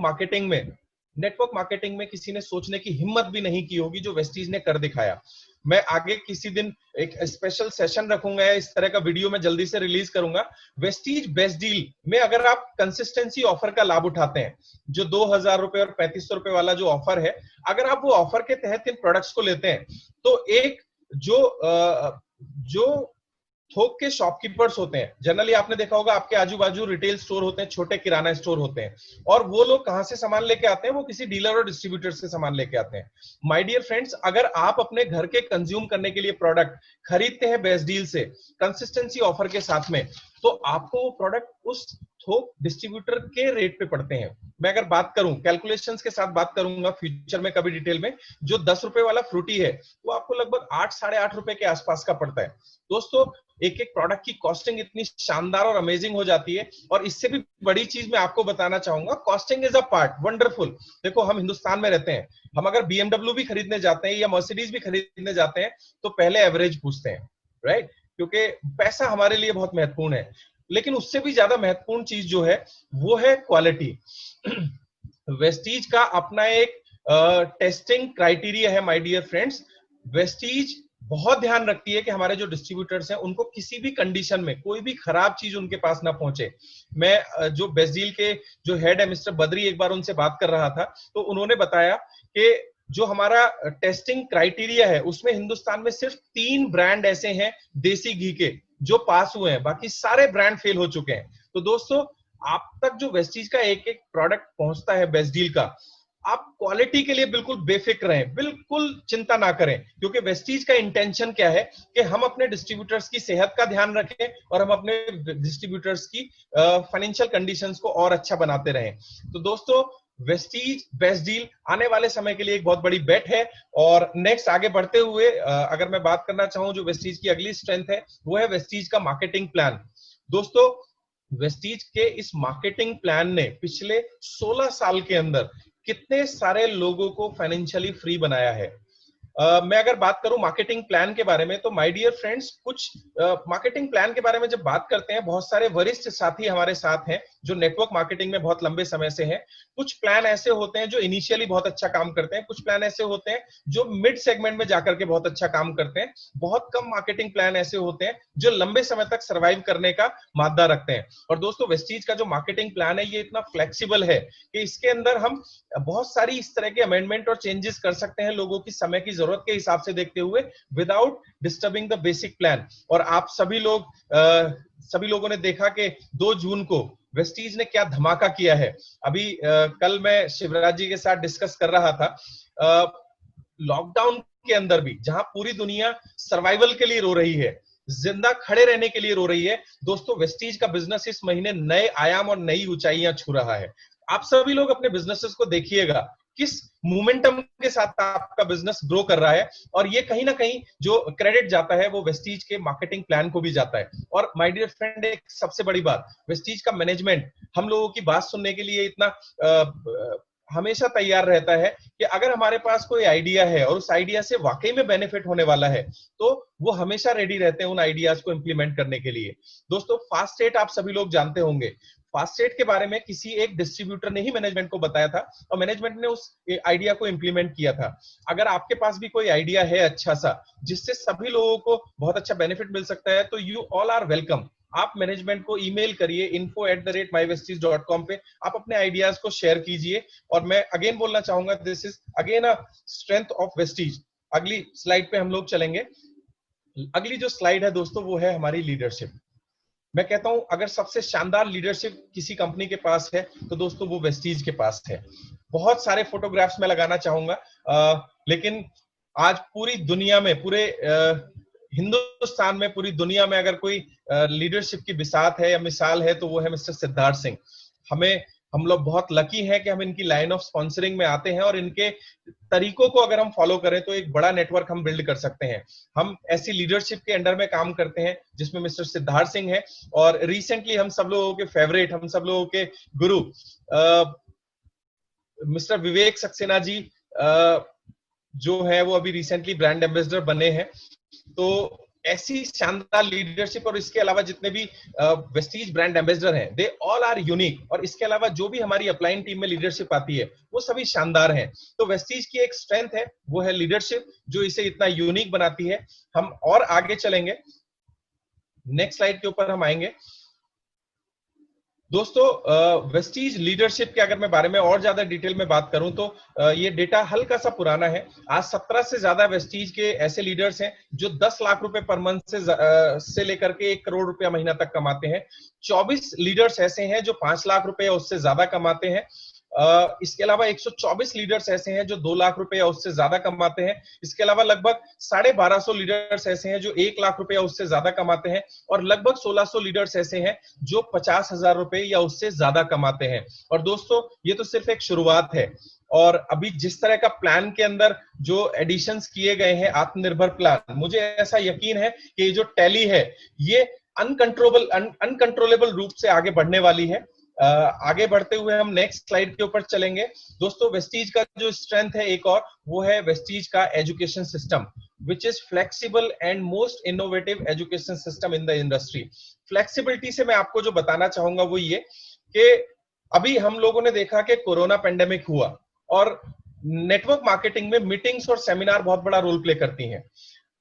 मार्केटिंग में किसी ने सोचने की हिम्मत भी नहीं की होगी जो वेस्टीज ने कर दिखाया। मैं आगे किसी दिन एक स्पेशल सेशन रखूंगा, इस तरह का वीडियो मैं जल्दी से रिलीज करूंगा। वेस्टीज बेस्ट डील में अगर आप कंसिस्टेंसी ऑफर का लाभ उठाते हैं, जो 2000 रुपए और 3500 रुपए वाला जो ऑफर है, अगर आप वो ऑफर के तहत इन प्रोडक्ट्स को लेते हैं तो एक जो थोक के शॉपकीपर्स होते हैं, जनरली आपने देखा होगा आपके आजू बाजू रिटेल स्टोर होते हैं, छोटे किराना स्टोर होते हैं, और वो लोग कहां से सामान लेके आते हैं? वो किसी डीलर और डिस्ट्रीब्यूटर से सामान लेके आते हैं। माय डियर फ्रेंड्स, अगर आप अपने घर के कंज्यूम करने के लिए प्रोडक्ट खरीदते हैं बेस्ट डील से कंसिस्टेंसी ऑफर के साथ में, तो आपको वो प्रोडक्ट उस थोक डिस्ट्रीब्यूटर के रेट पे पड़ते हैं। मैं अगर बात करूं, कैलकुलेशंस के साथ बात करूंगा फ्यूचर में कभी डिटेल में, जो 10 रुपए वाला फ्रूटी है वो आपको लगभग 8 साढ़े 8 रुपए के आसपास का पड़ता है। दोस्तों एक एक प्रोडक्ट की कॉस्टिंग इतनी शानदार और अमेजिंग हो जाती है। और इससे भी बड़ी चीज मैं आपको बताना चाहूंगा, costing is a part, wonderful. देखो हम हिंदुस्तान में रहते हैं, हम अगर BMW भी खरीदने जाते हैं या मर्सिडीज भी खरीदने जाते हैं तो पहले एवरेज पूछते हैं, राइट, क्योंकि पैसा हमारे लिए बहुत महत्वपूर्ण है। लेकिन उससे भी ज्यादा महत्वपूर्ण चीज जो है वो है क्वालिटी। वेस्टीज का अपना एक टेस्टिंग क्राइटेरिया है माय डियर फ्रेंड्स। वेस्टीज बहुत ध्यान रखती है कि हमारे जो डिस्ट्रीब्यूटर्स हैं उनको किसी भी कंडीशन में कोई भी खराब चीज उनके पास ना पहुंचे। मैं जो बेस्ट डील के जो हेड है मिस्टर बद्री, एक बार उनसे बात कर रहा था तो उन्होंने बताया कि जो हमारा टेस्टिंग क्राइटेरिया है उसमें हिंदुस्तान में सिर्फ 3 ब्रांड ऐसे हैं देसी घी के जो पास हुए हैं, बाकी सारे ब्रांड फेल हो चुके हैं। तो दोस्तों आप तक जो वेस्टीज का एक एक प्रोडक्ट पहुंचता है बेस्ट डील का, आप क्वालिटी के लिए बिल्कुल बेफिक्र रहें, बिल्कुल चिंता ना करें, क्योंकि वेस्टीज का इंटेंशन क्या है कि हम अपने डिस्ट्रीब्यूटर्स की सेहत का ध्यान रखें और हम अपने डिस्ट्रीब्यूटर्स की फाइनेंशियल कंडीशंस को और अच्छा बनाते रहें। तो दोस्तों वेस्टीज बेस्ट डील आने वाले समय के लिए एक बहुत बड़ी बेट है। और नेक्स्ट आगे बढ़ते हुए अगर मैं बात करना चाहूं जो वेस्टीज की अगली स्ट्रेंथ है वो है वेस्टीज का मार्केटिंग प्लान। दोस्तों वेस्टीज के इस मार्केटिंग प्लान ने पिछले 16 साल के अंदर कितने सारे लोगों को फाइनेंशियली फ्री बनाया है। मैं अगर बात करूं मार्केटिंग प्लान के बारे में, तो माय डियर फ्रेंड्स, कुछ मार्केटिंग प्लान के बारे में जब बात करते हैं, बहुत सारे वरिष्ठ साथी हमारे साथ हैं जो नेटवर्क मार्केटिंग में बहुत लंबे समय से हैं। कुछ प्लान ऐसे होते हैं जो इनिशियली बहुत अच्छा काम करते हैं, कुछ प्लान ऐसे होते हैं जो मिड सेगमेंट में जाकर के बहुत अच्छा काम करते हैं। बहुत कम मार्केटिंग प्लान ऐसे होते हैं जो लंबे समय तक सर्वाइव करने का मादा रखते हैं। और दोस्तों, वेस्टीज का जो मार्केटिंग प्लान है ये इतना फ्लेक्सिबल है कि इसके अंदर हम बहुत सारी इस तरह के अमेंडमेंट और चेंजेस कर सकते हैं लोगों की समय की जरूरत के हिसाब से देखते हुए, without disturbing the basic plan. और आप सभी लोगों ने देखा कि 2 जून को वेस्टीज ने क्या धमाका किया है। अभी कल मैं शिवराज जी के साथ डिस्कस कर रहा था, लॉकडाउन के अंदर भी जहां पूरी दुनिया सर्वाइवल के लिए रो रही है, जिंदा खड़े रहने के लिए रो रही है, दोस्तों वेस्टीज का बिजनेस इस महीने नए आयाम और नई ऊंचाइयां छू रहा है। आप सभी लोग अपने बिजनेसेस को देखिएगा, किस मोमेंटम के साथ आपका बिजनेस ग्रो कर रहा है। और ये कहीं ना कहीं जो क्रेडिट जाता है वो वेस्टीज के मार्केटिंग प्लान को भी जाता है। और माय डियर फ्रेंड, एक सबसे बड़ी बात, वेस्टीज का मैनेजमेंट हम लोगों की बात सुनने के लिए इतना हमेशा तैयार रहता है कि अगर हमारे पास कोई आइडिया है और उस आइडिया से वाकई में बेनिफिट होने वाला है, तो वो हमेशा रेडी रहते हैं उन आइडियाज को इंप्लीमेंट करने के लिए। दोस्तों, फास्ट रेट आप सभी लोग जानते होंगे। फास्ट रेट के बारे में किसी एक डिस्ट्रीब्यूटर ने ही मैनेजमेंट को बताया था और मैनेजमेंट ने उस आइडिया को इंप्लीमेंट किया था। अगर आपके पास भी कोई आइडिया है अच्छा सा जिससे सभी लोगों को बहुत अच्छा बेनिफिट मिल सकता है, तो यू ऑल आर वेलकम। आप मैनेजमेंट को ईमेल करिए info@mywesties.com पे, आप अपने आइडियाज को शेयर कीजिए। और मैं अगेन बोलना चाहूंगा, this is again a strength of Vestige. अगली स्लाइड पे हम लोग चलेंगे। अगली जो स्लाइड है दोस्तों, वो है हमारी लीडरशिप। मैं कहता हूं अगर सबसे शानदार लीडरशिप किसी कंपनी के पास है तो दोस्तों वो वेस्टीज के पास है। बहुत सारे फोटोग्राफ्स में लगाना चाहूंगा, लेकिन आज पूरी दुनिया में, पूरे हिंदुस्तान में, पूरी दुनिया में अगर कोई लीडरशिप की बिसात है या मिसाल है तो वो है मिस्टर सिद्धार्थ सिंह। हम लोग बहुत लकी हैं कि हम इनकी लाइन ऑफ स्पॉन्सरिंग में आते हैं और इनके तरीकों को अगर हम फॉलो करें तो एक बड़ा नेटवर्क हम बिल्ड कर सकते हैं। हम ऐसी लीडरशिप के अंडर में काम करते हैं जिसमें मिस्टर सिद्धार्थ सिंह है, और रिसेंटली हम सब लोगों के फेवरेट, हम सब लोगों के गुरु मिस्टर विवेक सक्सेना जी जो है वो अभी रिसेंटली ब्रांड एम्बेसडर बने हैं। तो ऐसी शानदार लीडरशिप, और इसके अलावा जितने भी वेस्टीज ब्रांड एम्बेसडर हैं, दे ऑल आर यूनिक। और इसके अलावा जो भी हमारी अपलाइन टीम में लीडरशिप आती है वो सभी शानदार हैं। तो वेस्टीज की एक स्ट्रेंथ है, वो है लीडरशिप, जो इसे इतना यूनिक बनाती है। हम और आगे चलेंगे, नेक्स्ट स्लाइड के ऊपर हम आएंगे। दोस्तों, वेस्टीज लीडरशिप के अगर मैं बारे में और ज्यादा डिटेल में बात करूं तो ये डेटा हल्का सा पुराना है। आज 17 से ज्यादा वेस्टीज के ऐसे लीडर्स हैं जो 10 लाख रुपए पर मंथ से लेकर के 1 करोड़ रुपया महीना तक कमाते हैं। 24 लीडर्स ऐसे हैं जो 5 लाख रुपए या उससे ज्यादा कमाते हैं। इसके अलावा 124 लीडर्स ऐसे हैं जो 2 लाख रुपए या उससे ज्यादा कमाते हैं। इसके अलावा लगभग 1250 लीडर्स ऐसे हैं जो 1 लाख रुपए या उससे ज्यादा कमाते हैं, और लगभग 1600 लीडर्स ऐसे हैं जो 50,000 रुपए या उससे ज्यादा कमाते हैं। और दोस्तों, ये तो सिर्फ एक शुरुआत है, और अभी जिस तरह का प्लान के अंदर जो एडिशंस किए गए हैं, आत्मनिर्भर प्लान, मुझे ऐसा यकीन है कि ये जो टैली है ये अनकंट्रोलेबल रूप से आगे बढ़ने वाली है। आगे बढ़ते हुए हम नेक्स्ट स्लाइड के ऊपर चलेंगे। दोस्तों, वेस्टीज का जो स्ट्रेंथ है एक और, वो है वेस्टीज का education system, which is flexible and most innovative education system in the industry. Flexibility से मैं आपको जो बताना चाहूंगा वो ये कि अभी हम लोगों ने देखा कि कोरोना पेंडेमिक हुआ और नेटवर्क मार्केटिंग में मीटिंग्स और सेमिनार बहुत बड़ा रोल प्ले करती हैं।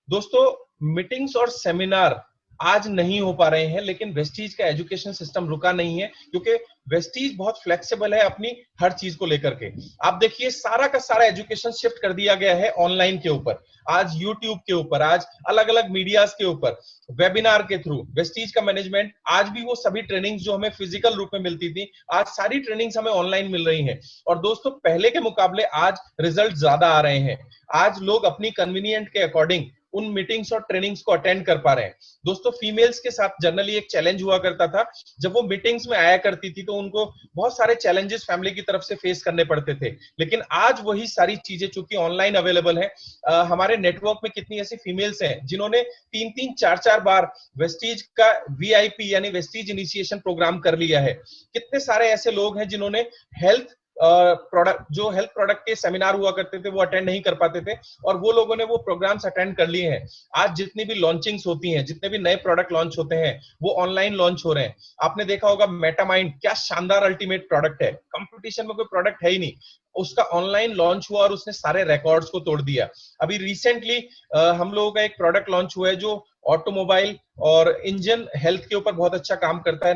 दोस्तों, मीटिंग्स और सेमिनार आज नहीं हो पा रहे हैं, लेकिन वेस्टीज का एजुकेशन सिस्टम रुका नहीं है, क्योंकि वेस्टीज बहुत फ्लेक्सिबल है अपनी हर चीज को लेकर के। आप देखिए, सारा का सारा एजुकेशन शिफ्ट कर दिया गया है ऑनलाइन के ऊपर। आज यूट्यूब के ऊपर, आज अलग अलग मीडियाज के ऊपर, वेबिनार के थ्रू वेस्टीज का मैनेजमेंट, आज भी वो सभी ट्रेनिंग्स जो हमें फिजिकल रूप में मिलती थी, आज सारी ट्रेनिंग्स हमें ऑनलाइन मिल रही हैं। और दोस्तों, पहले के मुकाबले आज रिजल्ट ज्यादा आ रहे हैं। आज लोग अपनी कन्वीनियंट के अकॉर्डिंग उन मीटिंग्स और ट्रेनिंग्स को अटेंड कर पा रहे हैं। दोस्तों, फीमेल्स के साथ जनरली एक चैलेंज हुआ करता था, जब वो मीटिंग्स में आया करती थी तो उनको बहुत सारे चैलेंजेस फैमिली की तरफ से फेस करने पड़ते थे। लेकिन आज वही सारी चीजें चूंकि ऑनलाइन अवेलेबल है, हमारे नेटवर्क में कितनी ऐसी फीमेल्स हैं जिन्होंने 3-3, 4-4 बार वेस्टीज का वीआईपी यानी वेस्टीज इनिशिएशन प्रोग्राम कर लिया है। कितने सारे ऐसे लोग हैं जिन्होंने हेल्थ प्रोडक्ट जो हेल्थ प्रोडक्ट के सेमिनार हुआ करते थे वो अटेंड नहीं कर पाते थे, और वो लोगों ने वो प्रोग्राम्स अटेंड कर लिए हैं। आज जितनी भी लॉन्चिंग्स होती हैं, जितने भी नए प्रोडक्ट लॉन्च होते हैं, वो ऑनलाइन लॉन्च हो रहे हैं। आपने देखा होगा मेटामाइंड, क्या शानदार अल्टीमेट प्रोडक्ट है, कंपटीशन में कोई प्रोडक्ट है ही नहीं, उसका ऑनलाइन लॉन्च हुआ और उसने सारे रिकॉर्ड्स को तोड़ दिया। अभी रिसेंटली हम लोगों का एक प्रोडक्ट लॉन्च हुआ है जो ऑटोमोबाइल और इंजन हेल्थ के ऊपर बहुत अच्छा काम करता है,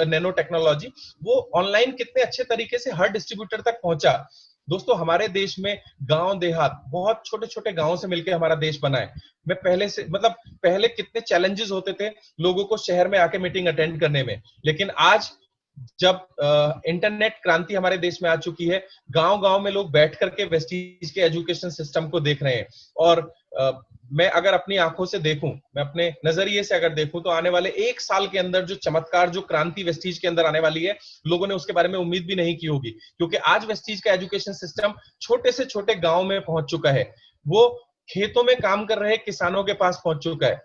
नैनो टेक्नोलॉजी। वो ऑनलाइन कितने अच्छे तरीके से हर डिस्ट्रीब्यूटर तक पहुंचा। दोस्तों हमारे देश में गांव देहात, बहुत छोटे छोटे गांवों से मिलकर हमारा देश बना है। मैं पहले से मतलब पहले कितने चैलेंजेस होते थे लोगों को शहर में आके मीटिंग अटेंड करने में, लेकिन आज जब इंटरनेट क्रांति हमारे देश में आ चुकी है, गांव गांव में लोग बैठ करके वेस्टीज के एजुकेशन सिस्टम को देख रहे हैं। और मैं अगर अपनी आंखों से देखूं, मैं अपने नजरिए से अगर देखूं, तो आने वाले 1 साल के अंदर जो चमत्कार, जो क्रांति वेस्टीज के अंदर आने वाली है, लोगों ने उसके बारे में उम्मीद भी नहीं की होगी। क्योंकि आज वेस्टीज का एजुकेशन सिस्टम छोटे से छोटे गांव में पहुंच चुका है, वो खेतों में काम कर रहे किसानों के पास पहुंच चुका है।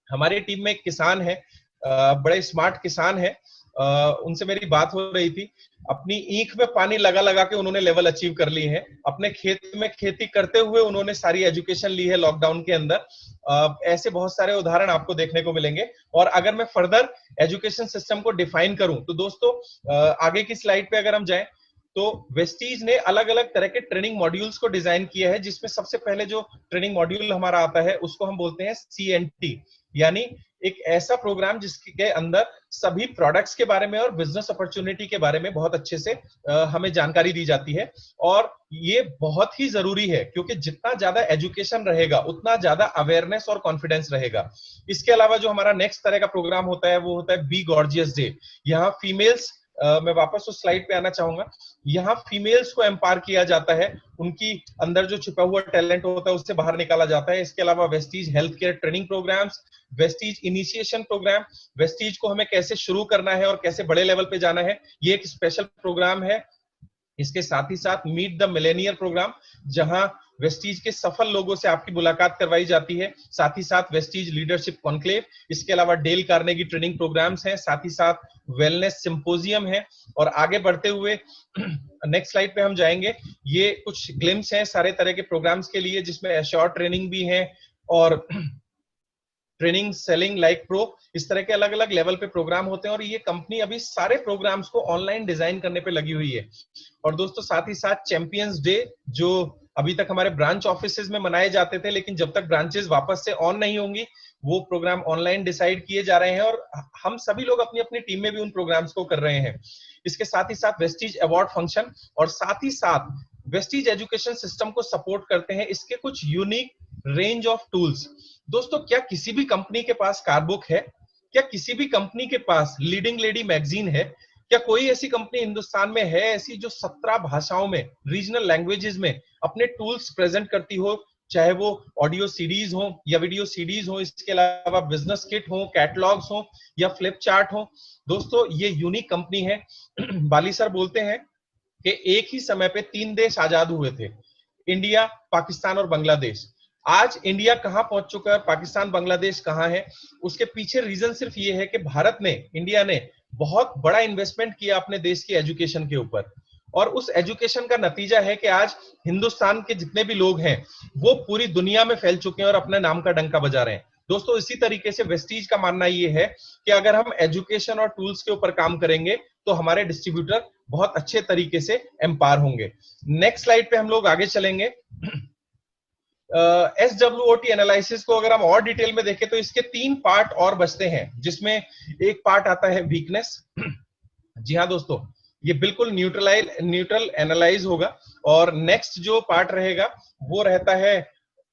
हमारी टीम में एक किसान है, बड़े स्मार्ट किसान है, उनसे मेरी बात हो रही थी। अपनी ईख में पानी लगा लगा के उन्होंने लेवल अचीव कर ली है। अपने खेत में खेती करते हुए उन्होंने सारी एजुकेशन ली है लॉकडाउन के अंदर। ऐसे बहुत सारे उदाहरण आपको देखने को मिलेंगे। और अगर मैं फर्दर एजुकेशन सिस्टम को डिफाइन करूं तो दोस्तों, आगे की स्लाइड पे अगर हम जाएं, तो वेस्टीज ने अलग अलग तरह के ट्रेनिंग मॉड्यूल्स को डिजाइन किया है, जिसमें सबसे पहले जो ट्रेनिंग मॉड्यूल हमारा आता है उसको हम बोलते हैं CNT, यानी एक ऐसा प्रोग्राम जिसके अंदर सभी प्रोडक्ट्स के बारे में और बिजनेस अपॉर्चुनिटी के बारे में बहुत अच्छे से हमें जानकारी दी जाती है। और ये बहुत ही जरूरी है, क्योंकि जितना ज्यादा एजुकेशन रहेगा उतना ज्यादा अवेयरनेस और कॉन्फिडेंस रहेगा। इसके अलावा जो हमारा नेक्स्ट तरह का प्रोग्राम होता है वो होता है बी गॉर्जियस डे। यहाँ फीमेल्स, मैं वापस उस स्लाइड पे आना चाहूंगा, यहाँ फीमेल्स को एम्पावर किया जाता है, उनकी अंदर जो छुपा हुआ टैलेंट होता है उससे बाहर निकाला जाता है। इसके अलावा Vestige health care training programs, Vestige initiation program, Vestige को हमें कैसे शुरू करना है और कैसे बड़े लेवल पे जाना है, ये एक स्पेशल प्रोग्राम है। इसके साथ ही साथ मीट द मिलेनियर प्रोग्राम, जहां वेस्टीज के सफल लोगों से आपकी मुलाकात करवाई जाती है। साथ ही साथ वेस्टीज लीडरशिप कॉन्क्लेव, इसके अलावा डेल कार्नेगी ट्रेनिंग प्रोग्राम्स हैं, साथ ही साथ वेलनेस सिंपोजियम है। और आगे बढ़ते हुए नेक्स्ट स्लाइड पे हम जाएंगे, ये कुछ ग्लिम्स हैं सारे तरह के प्रोग्राम्स के लिए, जिसमें एश्योर ट्रेनिंग भी है और ट्रेनिंग सेलिंग लाइक प्रो, इस तरह के अलग अलग लेवल पे प्रोग्राम होते हैं। और ये कंपनी अभी सारे प्रोग्राम्स को ऑनलाइन डिजाइन करने पे लगी हुई है। और दोस्तों साथ ही साथ चैंपियंस डे, जो अभी तक हमारे ब्रांच ऑफिसेज में मनाए जाते थे, लेकिन जब तक ब्रांचेस वापस से ऑन नहीं होंगी, वो प्रोग्राम ऑनलाइन डिसाइड किए जा रहे हैं और हम सभी लोग अपनी अपनी टीम में भी उन प्रोग्राम्स को कर रहे हैं। इसके साथ ही साथ वेस्टीज अवार्ड फंक्शन और साथ ही साथ वेस्टीज एजुकेशन सिस्टम को सपोर्ट करते हैं इसके कुछ यूनिक रेंज ऑफ टूल्स। दोस्तों, क्या किसी भी कंपनी के पास कारबुक है? क्या किसी भी कंपनी के पास लीडिंग लेडी मैगजीन है? क्या कोई ऐसी कंपनी हिंदुस्तान में है ऐसी जो 17 भाषाओं में, रीजनल लैंग्वेजेस में अपने टूल्स प्रेजेंट करती हो, चाहे वो ऑडियो सीडीज हो या वीडियो सीडीज हो, इसके अलावा बिजनेस किट हो, कैटलॉग्स हो या फ्लिप चार्ट हो? दोस्तों, ये यूनिक कंपनी है। बाली सर बोलते हैं कि एक ही समय पे 3 देश आजाद हुए थे, इंडिया, पाकिस्तान और बांग्लादेश। आज इंडिया कहां पहुंच चुका है, पाकिस्तान, बांग्लादेश कहां है? उसके पीछे रीजन सिर्फ ये है कि भारत ने, इंडिया ने बहुत बड़ा इन्वेस्टमेंट किया अपने देश की एजुकेशन के ऊपर। और उस एजुकेशन का नतीजा है कि आज हिंदुस्तान के जितने भी लोग हैं वो पूरी दुनिया में फैल चुके हैं और अपने नाम का डंका बजा रहे हैं। दोस्तों, इसी तरीके से वेस्टीज का मानना ये है कि अगर हम एजुकेशन और टूल्स के ऊपर काम करेंगे तो हमारे डिस्ट्रीब्यूटर बहुत अच्छे तरीके से एम्पावर होंगे। नेक्स्ट स्लाइड पे हम लोग आगे चलेंगे। SWOT एनालिसिस को अगर हम और डिटेल में देखें तो इसके 3 पार्ट और बचते हैं, जिसमें एक पार्ट आता है वीकनेस। जी हाँ दोस्तों, ये बिल्कुल न्यूट्रल एनालाइज होगा। और नेक्स्ट जो पार्ट रहेगा वो रहता है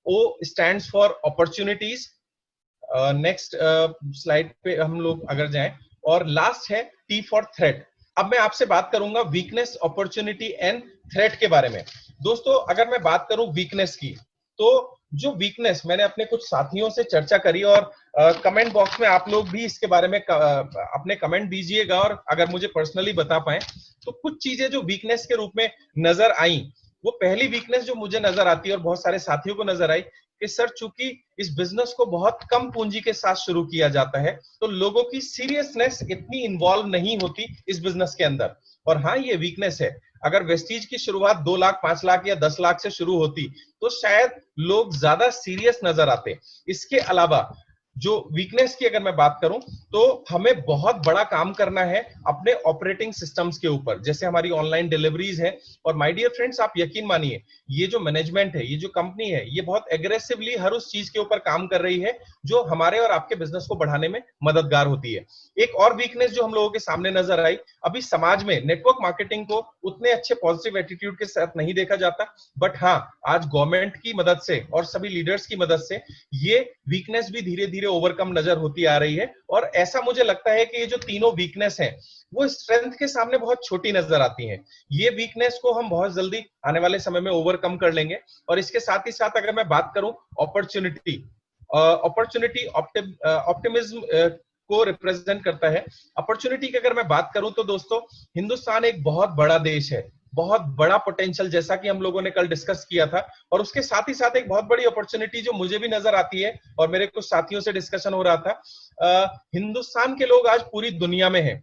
O stands for opportunities. Next slide पे हम लोग अगर जाएं, और लास्ट है T फॉर थ्रेट। अब मैं आपसे बात करूंगा वीकनेस, अपॉर्चुनिटी एंड थ्रेट के बारे में। दोस्तों, अगर मैं बात करूं वीकनेस की, तो जो वीकनेस, मैंने अपने कुछ साथियों से चर्चा करी और कमेंट बॉक्स में आप लोग भी इसके बारे में अपने कमेंट दीजिएगा, और अगर मुझे पर्सनली बता पाए तो कुछ चीजें जो वीकनेस के रूप में नजर आई, वो पहली वीकनेस जो मुझे नजर आती है और बहुत सारे साथियों को नजर आई कि सर, चूंकि इस बिजनेस को बहुत कम पूंजी के साथ शुरू किया जाता है तो लोगों की सीरियसनेस इतनी इन्वॉल्व नहीं होती इस बिजनेस के अंदर। और हाँ, ये वीकनेस है। अगर वेस्टीज की शुरुआत 2 लाख 5 लाख या 10 लाख से शुरू होती तो शायद लोग ज्यादा सीरियस नजर आते। इसके अलावा जो वीकनेस की अगर मैं बात करूं तो हमें बहुत बड़ा काम करना है अपने ऑपरेटिंग सिस्टम्स के ऊपर, जैसे हमारी ऑनलाइन डिलीवरीज है। और माय डियर फ्रेंड्स, आप यकीन मानिए ये जो मैनेजमेंट है, ये जो कंपनी है, ये बहुत एग्रेसिवली हर उस चीज के ऊपर काम कर रही है जो हमारे और आपके बिजनेस को बढ़ाने में मददगार होती है। एक और वीकनेस जो हम लोगों के सामने नजर आई, अभी समाज में नेटवर्क मार्केटिंग को उतने अच्छे पॉजिटिव एटीट्यूड के साथ नहीं देखा जाता, बट हाँ, आज गवर्नमेंट की मदद से और सभी लीडर्स की मदद से ये वीकनेस भी धीरे धीरे ओवरकम नजर होती आ रही है। और ऐसा मुझे लगता है कि ये जो तीनों वीकनेस हैं वो स्ट्रेंथ के सामने बहुत छोटी नजर आती हैं। ये वीकनेस को हम बहुत जल्दी आने वाले समय में ओवरकम कर लेंगे। और इसके साथ ही साथ अगर मैं बात करूं अपॉर्चुनिटी, अपॉर्चुनिटी ऑप्टिमिज्म को रिप्रेजेंट करता है। अपॉर्चुनिटी की अगर मैं बात करूं तो दोस्तों, हिंदुस्तान एक बहुत बड़ा देश है, बहुत बड़ा पोटेंशियल, जैसा कि हम लोगों ने कल डिस्कस किया था। और उसके साथ ही साथ एक बहुत बड़ी अपॉर्चुनिटी जो मुझे भी नजर आती है और मेरे कुछ साथियों से डिस्कशन हो रहा था, हिंदुस्तान के लोग आज पूरी दुनिया में हैं।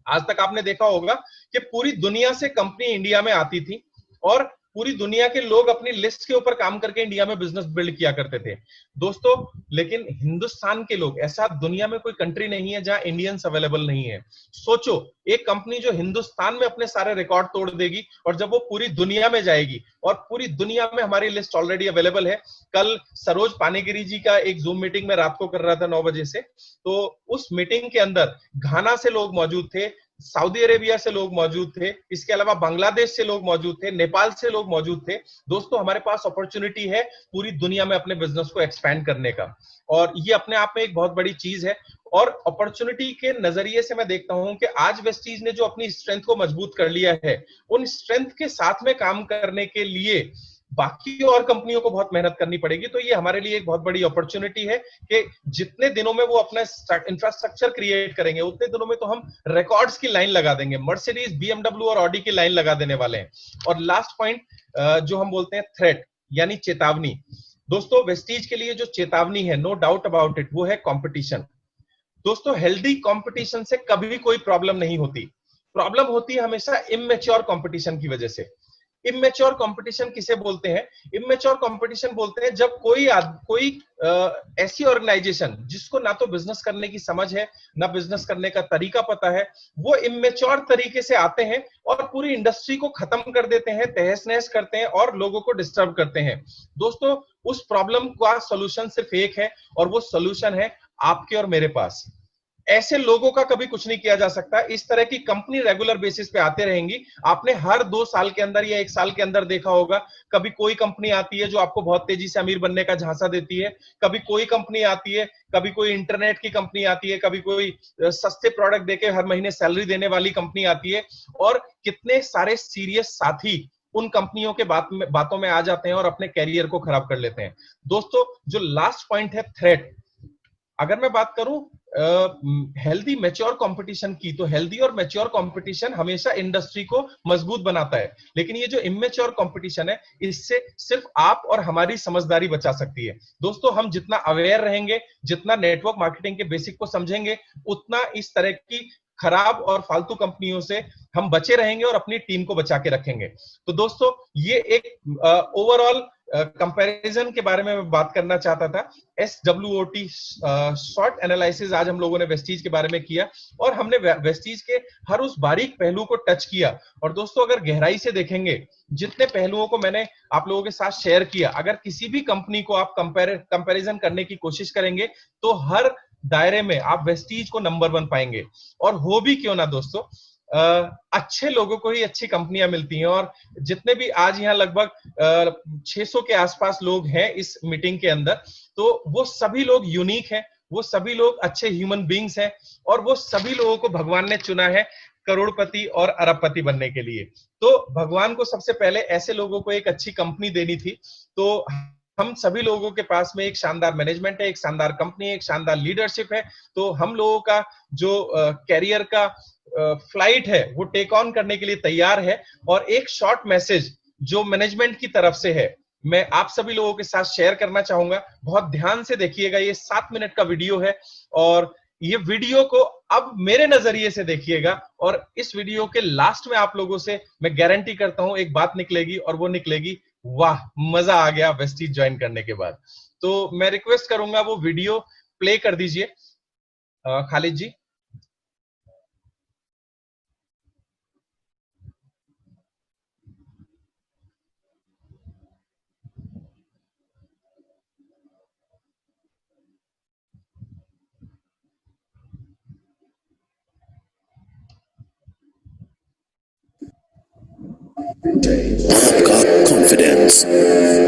आज तक आपने देखा होगा कि पूरी दुनिया से कंपनी इंडिया में आती थी और पूरी दुनिया के लोग अपनी लिस्ट के ऊपर काम करके इंडिया में बिजनेस बिल्ड किया करते थे दोस्तों। लेकिन हिंदुस्तान के लोग, ऐसा दुनिया में कोई कंट्री नहीं है जहां इंडियंस अवेलेबल नहीं है। सोचो, एक कंपनी जो हिंदुस्तान में अपने सारे रिकॉर्ड तोड़ देगी और जब वो पूरी दुनिया में जाएगी, और पूरी दुनिया में हमारी लिस्ट ऑलरेडी अवेलेबल है। कल सरोज पानीगिरी जी का एक जूम मीटिंग में रात को कर रहा था 9 बजे से, तो उस मीटिंग के अंदर घाना से लोग मौजूद थे, सऊदी अरेबिया से लोग मौजूद थे, इसके अलावा बांग्लादेश से लोग मौजूद थे, नेपाल से लोग मौजूद थे। दोस्तों, हमारे पास अपॉर्चुनिटी है पूरी दुनिया में अपने बिजनेस को एक्सपैंड करने का, और ये अपने आप में एक बहुत बड़ी चीज है। और अपॉर्चुनिटी के नजरिए से मैं देखता हूं कि आज वेस्टीज ने जो अपनी स्ट्रेंथ को मजबूत कर लिया है, उन स्ट्रेंथ के साथ में काम करने के लिए बाकी और कंपनियों को बहुत मेहनत करनी पड़ेगी। तो ये हमारे लिए एक बहुत बड़ी अपॉर्चुनिटी है कि जितने दिनों में वो अपना इंफ्रास्ट्रक्चर क्रिएट करेंगे, उतने दिनों में तो हम रिकॉर्ड्स की लाइन लगा देंगे, मर्सिडीज, बीएमडब्ल्यू और ऑडी की लाइन लगा देने वाले हैं। और लास्ट पॉइंट जो हम बोलते हैं थ्रेट, यानी चेतावनी। दोस्तों, वेस्टीज के लिए जो चेतावनी है, नो डाउट अबाउट इट, वो है कंपटीशन। दोस्तों, हेल्दी कंपटीशन से कभी कोई प्रॉब्लम नहीं होती। प्रॉब्लम होती है हमेशा इमेच्योर कंपटीशन की वजह से। इमेच्योर कंपटीशन किसे बोलते हैं? इमेच्योर कंपटीशन बोलते हैं जब कोई ऐसी ऑर्गेनाइजेशन जिसको ना तो बिजनेस करने की समझ है, ना बिजनेस करने का तरीका पता है, वो इमेच्योर तरीके से आते हैं और पूरी इंडस्ट्री को खत्म कर देते हैं, तहस नहस करते हैं और लोगों को डिस्टर्ब करते हैं। दोस्तों, उस प्रॉब्लम का सोल्यूशन सिर्फ एक है, और वो सोल्यूशन है आपके और मेरे पास। ऐसे लोगों का कभी कुछ नहीं किया जा सकता। इस तरह की कंपनी रेगुलर बेसिस पे आते रहेंगी। आपने हर 2 साल के अंदर या 1 साल के अंदर देखा होगा, कभी कोई कंपनी आती है जो आपको बहुत तेजी से अमीर बनने का झांसा देती है, कभी कोई कंपनी आती है, कभी कोई इंटरनेट की कंपनी आती है, कभी कोई सस्ते प्रोडक्ट देके हर महीने सैलरी देने वाली कंपनी आती है, और कितने सारे सीरियस साथी उन कंपनियों के बातों में आ जाते हैं और अपने कैरियर को खराब कर लेते हैं। दोस्तों, जो लास्ट पॉइंट है थ्रेट, अगर मैं बात करूं हेल्दी मैच्योर कंपटीशन की, तो हेल्दी और मैच्योर कंपटीशन हमेशा इंडस्ट्री को मजबूत बनाता है। लेकिन ये जो इमेच्योर कंपटीशन है, इससे सिर्फ आप और हमारी समझदारी बचा सकती है। दोस्तों, हम जितना अवेयर रहेंगे, जितना नेटवर्क मार्केटिंग के बेसिक को समझेंगे, उतना इस तरह की खराब और फालतू कंपनियों से हम बचे रहेंगे और अपनी टीम को बचा के रखेंगे। तो दोस्तों, ये एक ओवरऑल कंपैरिजन के बारे में मैं बात करना चाहता था। SWOT शॉर्ट एनालिसिस आज हम लोगों ने वेस्टीज के बारे में किया, और हमने वेस्टीज के हर उस बारीक पहलू को टच किया। और दोस्तों, अगर गहराई से देखेंगे, जितने पहलुओं को मैंने आप लोगों के साथ शेयर किया, अगर किसी भी कंपनी को आप कंपैरिजन करने की कोशिश करेंगे, तो हर दायरे में आप वेस्टीज को नंबर 1 पाएंगे। और हो भी क्यों ना दोस्तों, अच्छे लोगों को ही अच्छी कंपनियां मिलती हैं। और जितने भी आज यहाँ लगभग 600 के आसपास लोग हैं इस मीटिंग के अंदर, तो वो सभी लोग यूनिक हैं, वो सभी लोग अच्छे ह्यूमन बींग्स हैं, और वो सभी लोगों को भगवान ने चुना है करोड़पति और अरबपति बनने के लिए। तो भगवान को सबसे पहले ऐसे लोगों को एक अच्छी कंपनी देनी थी। तो हम सभी लोगों के पास में एक शानदार मैनेजमेंट है, एक शानदार कंपनी है, एक शानदार लीडरशिप है। तो हम लोगों का जो कैरियर का फ्लाइट है, वो टेक ऑन करने के लिए तैयार है। और एक शॉर्ट मैसेज जो मैनेजमेंट की तरफ से है, मैं आप सभी लोगों के साथ शेयर करना चाहूंगा। बहुत ध्यान से देखिएगा, ये 7 मिनट का वीडियो है, और ये वीडियो को अब मेरे नजरिए से देखिएगा, और इस वीडियो के लास्ट में आप लोगों से मैं गारंटी करता हूं एक बात निकलेगी, और वो निकलेगी, वाह मजा आ गया वेस्टीज ज्वाइन करने के बाद। तो मैं रिक्वेस्ट करूंगा वो वीडियो प्ले कर दीजिए खालिद जी। आपका कॉन्फिडेंस,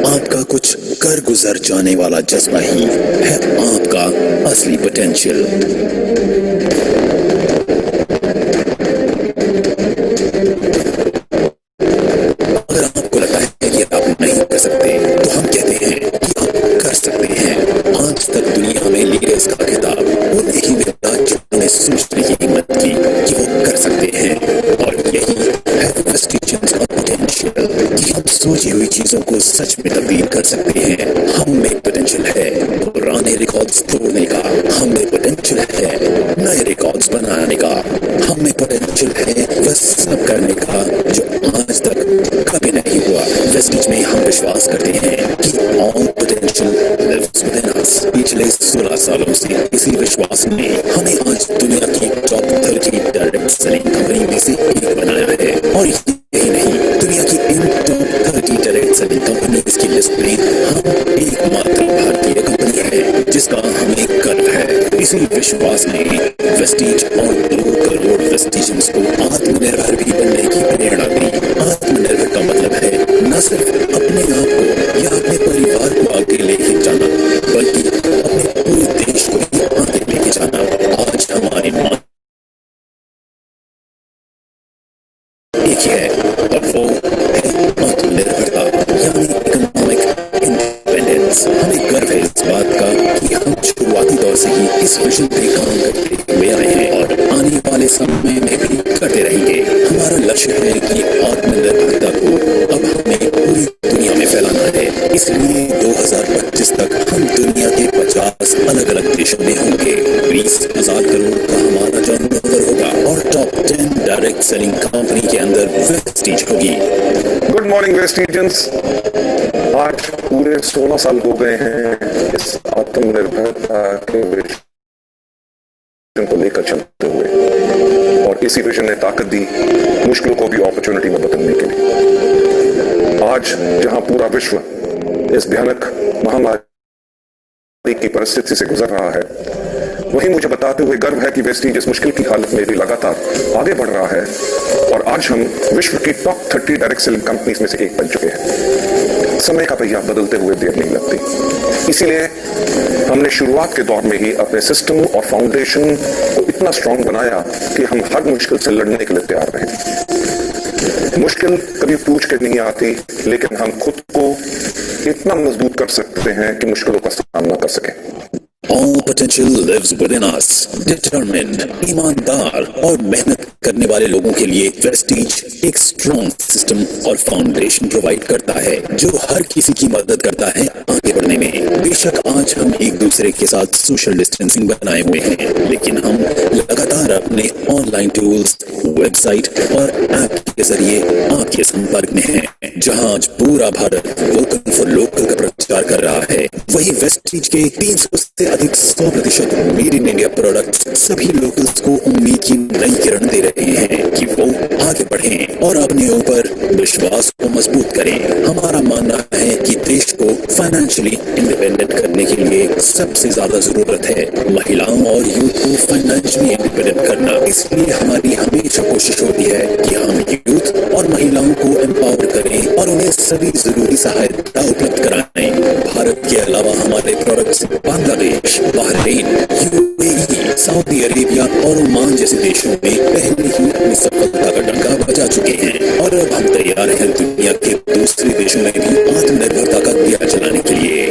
आपका कुछ कर गुजर जाने वाला जज्बा ही है आपका असली पोटेंशियल। अगर आपको लगता है कि आप नहीं कर सकते, तो हम कहते हैं कि आप कर सकते हैं। आज तक दुनिया में लीडर्स का खिताब उन्हें ही मिला जिन्होंने सोचने की हिम्मत की कि वो कर सकते हैं, और यही है वेस्टिजियंस का पोटेंशियल कि हम सोची हुई चीजों को सच में तब्दील कर सकते हैं। हम में पोटेंशियल है पुराने रिकॉर्ड्स तोड़ने का, हम में पोटेंशियल है नए रिकॉर्ड्स बनाने का, हम में पोटेंशियल है वह सब करने का जो आज तक कभी नहीं हुआ। वेस्टिज में हम विश्वास करते हैं कि ऑल पोटेंशियल लिव्स विदिन अस। पिछले 16 सालों से इसी विश्वास ने हमें आज दुनिया की टॉप 30 डायरेक्ट सेलिंग कंपनी में से एक बनाया है। और यही नहीं, दुनिया की इन टॉप 30 डायरेक्ट सेलिंग कंपनीज की लिस्ट में हम एकमात्र भारतीय कंपनी है जिसका हमें गर्व है। इसी विश्वास ने वेस्टीज और 2 करोड़ वेस्टिजियंस को आत्मनिर्भर भी बनने की प्रेरणा दी। आत्मनिर्भर का मतलब है न सिर्फ अपने आप को या अपने परिवार को आगे लेके जाना, बल्कि अपने पूरे देश को भी आगे लेके जाना। आज हमारी मां एक है, और वो है आत्मनिर्भरता, यानी इकोनॉमिक इंडिपेंडेंस। हमें गर्व है इस बात का कि हम शुरुआती दौर से ही इस विजन पे काम करते हुए आए हैं और आने वाले समय में भी करते रहेंगे। हमारा लक्ष्य है कि आत्मनिर्भरता को अब हमें पूरी दुनिया में फैलाना है। इसलिए 2025 तक हम दुनिया के 50 अलग अलग देशों में होंगे। 20,000 करोड़ का हमारा टर्नओवर होगा और टॉप 10 डायरेक्ट सेलिंग कंपनी के अंदर वेस्टीज होगी। Good morning Vestigians. आज पूरे 16 साल हो गए हैं इस आत्मनिर्भरता के विजन को लेकर चलते हुए, और इसी विजन ने ताकत दी मुश्किलों को भी अपॉर्चुनिटी में बदलने के लिए। आज जहां पूरा विश्व इस भयानक महामारी की परिस्थिति से गुजर रहा है, वहीं मुझे बताते हुए गर्व है कि वेस्टीज इस मुश्किल की हालत में भी लगातार आगे बढ़ रहा है, और आज हम विश्व की टॉप 30 डायरेक्ट सेलिंग कंपनीज में से एक बन चुके हैं। समय का पहिया बदलते हुए देर नहीं लगती, इसीलिए हमने शुरुआत के दौर में ही अपने सिस्टम और फाउंडेशन को इतना स्ट्रांग बनाया कि हम हर मुश्किल से लड़ने के लिए तैयार रहे। मुश्किल कभी पूछ के नहीं आती, लेकिन हम खुद को इतना मजबूत कर सकते हैं कि मुश्किलों का सामना कर सकें। All potential lives within us. Determined, ईमानदार और मेहनत करने वाले लोगों के लिए वेस्टीज एक स्ट्रॉन्ग सिस्टम और फाउंडेशन प्रोवाइड करता है जो हर किसी की मदद करता है आगे बढ़ने में। बेशक आज हम एक दूसरे के साथ सोशल डिस्टेंसिंग बनाए हुए हैं, लेकिन हम लगातार अपने ऑनलाइन टूल्स, वेबसाइट और ऐप के जरिए आपके संपर्क में हैं। जहां आज पूरा भारत वोकल फॉर लोकल का प्रचार कर रहा है, वही वेस्टीज के 300 से अधिक 100% मेड इन इंडिया प्रोडक्ट्स सभी लोकल्स को उम्मीद की नई किरण दे रहे हैं कि वो आगे बढ़ें और अपने ऊपर विश्वास को मजबूत करें। हमारा मानना है कि देश को फाइनेंशियली इंडिपेंडेंट करने के लिए सबसे ज्यादा जरूरत है महिलाओं और यूथ को फाइनेंशियली इंडिपेंडेंट करना। इसलिए हमारी हमेशा कोशिश होती है कि हम यूथ और महिलाओं को एम्पावर करें और उन्हें सभी जरूरी सहायता उपलब्ध कराएं। भारत के अलावा हमारे products Bangladesh, Bahrain, UAE, Saudi Arabia और ओमान जैसे देशों में पहले ही अपनी सफलता का डंका बजा चुके हैं, और अब हम तैयार हैं दुनिया के दूसरे देशों में भी आत्मनिर्भरता का दिया चलाने के लिए।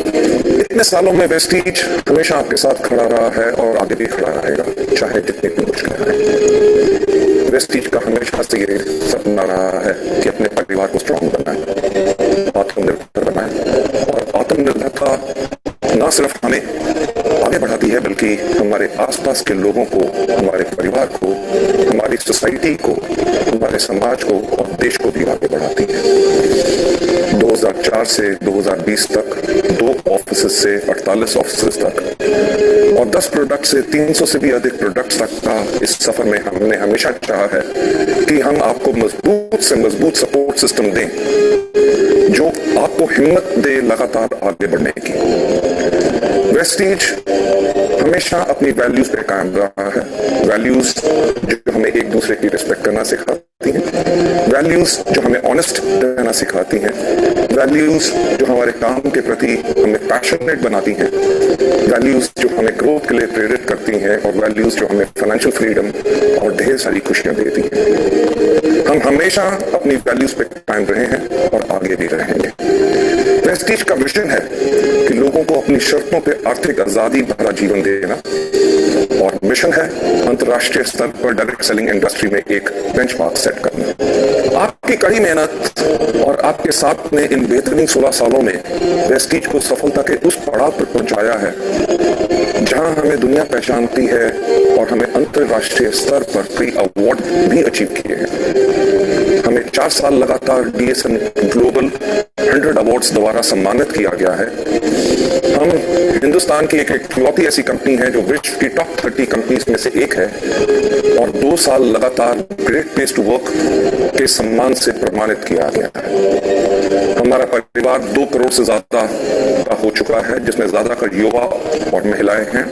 इतने सालों में वेस्टीज हमेशा आपके साथ खड़ा रहा है और आगे भी खड़ा रहेगा, चाहे जितनी भी मुश्किलें आए। वेस्टीज का हमेशा से ये सपना रहा है कि अपने परिवार को स्ट्रॉन्ग बनाए, आत्मनिर्भर बनाए, और आत्मनिर्भरता न सिर्फ हमें आगे बढ़ाती है बल्कि हमारे आसपास के लोगों को, हमारे परिवार को, हमारी सोसाइटी को, हमारे समाज को और देश को भी आगे बढ़ाती है। 2004 से 2020 तक 2 ऑफिस से 48 ऑफिस तक और 10 प्रोडक्ट से 300 से भी अधिक प्रोडक्ट्स तक का इस सफर में हमने हमेशा चाहा है कि हम आपको मजबूत से मजबूत सपोर्ट सिस्टम दें जो आपको हिम्मत दे लगातार आगे बढ़ने की। वेस्टीज हमेशा अपनी वैल्यूज पे कायम रहा है, वैल्यूज जो हमें एक दूसरे की रिस्पेक्ट करना सिखाती हैं, वैल्यूज जो हमें ऑनेस्ट रहना सिखाती हैं, वैल्यूज जो हमारे काम के प्रति हमें पैशनेट बनाती हैं, वैल्यूज जो हमें ग्रोथ के लिए प्रेरित करती हैं और वैल्यूज जो हमें फाइनेंशियल फ्रीडम और ढेर सारी खुशियां देती हैं। हम हमेशा अपनी वैल्यूज पे कायम रहे हैं और आगे भी रहेंगे। वेस्टीज का विजन है कि लोगों को अपनी शर्तों पे आर्थिक आजादी भरा जीवन देना और मिशन है अंतर्राष्ट्रीय स्तर पर डायरेक्ट सेलिंग इंडस्ट्री में एक बेंचमार्क सेट करना। आपकी कड़ी मेहनत और आपके साथ ने इन बेहतरीन 16 सालों में वेस्टीज को सफलता के उस पड़ाव पर पहुंचाया है जहां हमें दुनिया पहचानती है और हमें अंतर्राष्ट्रीय स्तर पर कई अवार्ड भी अचीव किए हैं। हमें 4 साल लगातार DSM ग्लोबल 100 अवार्ड्स द्वारा सम्मानित किया गया है। हम हिंदुस्तान की एक इकलौती ऐसी कंपनी है जो विश्व की टॉप 30 कंपनीज में से एक है और 2 साल लगातार ग्रेट प्लेस टू वर्क के सम्मान से प्रमाणित किया गया है। हमारा परिवार 2 करोड़ से ज्यादा का हो चुका है, जिसमें ज्यादातर युवा और महिलाएं हैं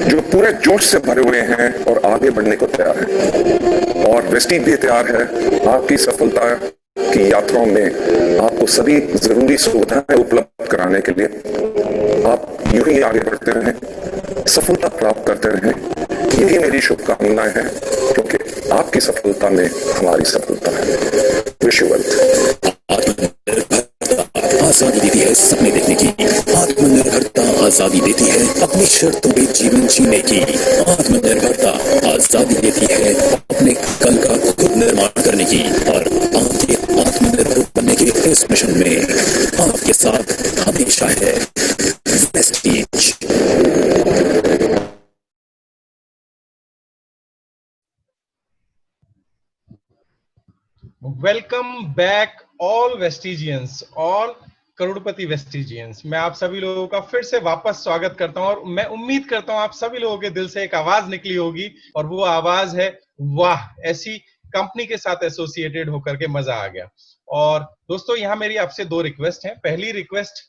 जो पूरे जोश से भरे हुए हैं और आगे बढ़ने को तैयार हैं। और वेस्टीज भी तैयार है आपकी सफलता की यात्राओं में आपको सभी जरूरी सुविधाएं उपलब्ध कराने के लिए। आप यूं ही आगे बढ़ते रहें, सफलता प्राप्त करते रहें, यही मेरी शुभकामनाएं हैं क्योंकि आपकी सफलता में हमारी सफलता है। Wish you wealth. आजादी देती है सपने देखने की, आत्मनिर्भरता आजादी देती है अपनी शर्तों पे जीवन जीने की, आत्मनिर्भरता आजादी देती है अपने कल का खुद निर्माण करने की। और आपके आत्मनिर्भर बनने के इस मिशन में आपके साथ हमेशा है Vestige. Welcome back all Vestigians, all करोड़पति वेस्टिजियंस। मैं आप सभी लोगों का फिर से वापस स्वागत करता हूं और मैं उम्मीद करता हूं आप सभी लोगों के दिल से एक आवाज निकली होगी और वो आवाज है वाह, ऐसी कंपनी के साथ एसोसिएटेड होकर के मजा आ गया। और दोस्तों यहाँ मेरी आपसे 2 रिक्वेस्ट हैं। पहली रिक्वेस्ट,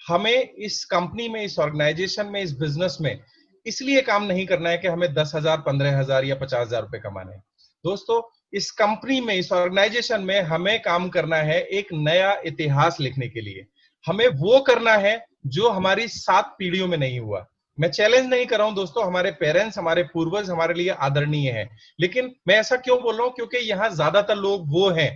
हमें इस कंपनी में, इस ऑर्गेनाइजेशन में, इस बिजनेस में इसलिए काम नहीं करना है कि हमें 10,000, 15,000 या 50,000 रुपए कमाने हैं। दोस्तों इस कंपनी में, इस ऑर्गेनाइजेशन में हमें काम करना है एक नया इतिहास लिखने के लिए। हमें वो करना है जो हमारी 7 पीढ़ियों में नहीं हुआ। मैं चैलेंज नहीं कर रहा हूं दोस्तों, हमारे पेरेंट्स, हमारे पूर्वज हमारे लिए आदरणीय हैं, लेकिन मैं ऐसा क्यों बोल रहा हूं? क्योंकि यहाँ ज्यादातर लोग वो हैं,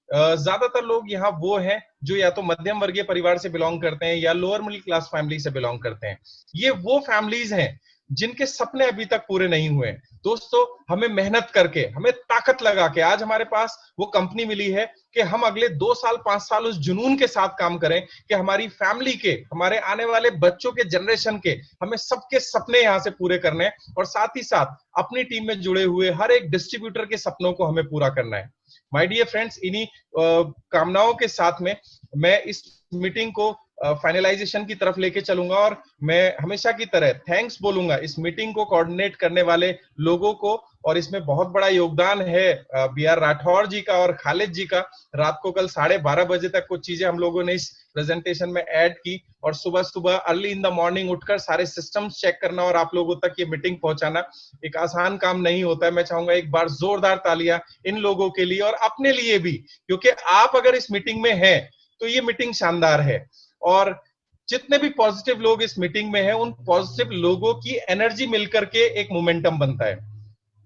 ज्यादातर लोग यहाँ वो हैं जो या तो मध्यम वर्गीय परिवार से बिलोंग करते हैं या लोअर मिडिल क्लास फैमिली से बिलोंग करते हैं। ये वो फैमिलीज हैं जिनके सपने अभी तक पूरे नहीं हुए। दोस्तों हमें मेहनत करके, हमें ताकत लगा के आज हमारे पास वो कंपनी मिली है कि हम अगले 2 साल 5 साल उस जुनून के साथ काम करें कि हमारी फैमिली के, हमारे आने वाले बच्चों के, जनरेशन के, हमें सबके सपने यहाँ से पूरे करने हैं और साथ ही साथ अपनी टीम में जुड़े हुए हर एक डिस्ट्रीब्यूटर के सपनों को हमें पूरा करना है। माय डियर फ्रेंड्स, इन्हीं कामनाओं के साथ में मैं इस मीटिंग को फाइनलाइजेशन की तरफ लेके चलूंगा और मैं हमेशा की तरह थैंक्स बोलूंगा इस मीटिंग को कोऑर्डिनेट करने वाले लोगों को। और इसमें बहुत बड़ा योगदान है BR राठौर जी का और खालिद जी का। रात को कल 12:30 बजे तक कुछ चीजें हम लोगों ने इस प्रेजेंटेशन में ऐड की और सुबह सुबह अर्ली इन द मॉर्निंग उठकर सारे सिस्टम्स चेक करना और आप लोगों तक ये मीटिंग पहुंचाना एक आसान काम नहीं होता है। मैं चाहूंगा एक बार जोरदार तालियां इन लोगों के लिए और अपने लिए भी, क्योंकि आप अगर इस मीटिंग में हैं तो ये मीटिंग शानदार है। और जितने भी पॉजिटिव लोग इस मीटिंग में हैं, उन पॉजिटिव लोगों की एनर्जी मिलकर के एक मोमेंटम बनता है।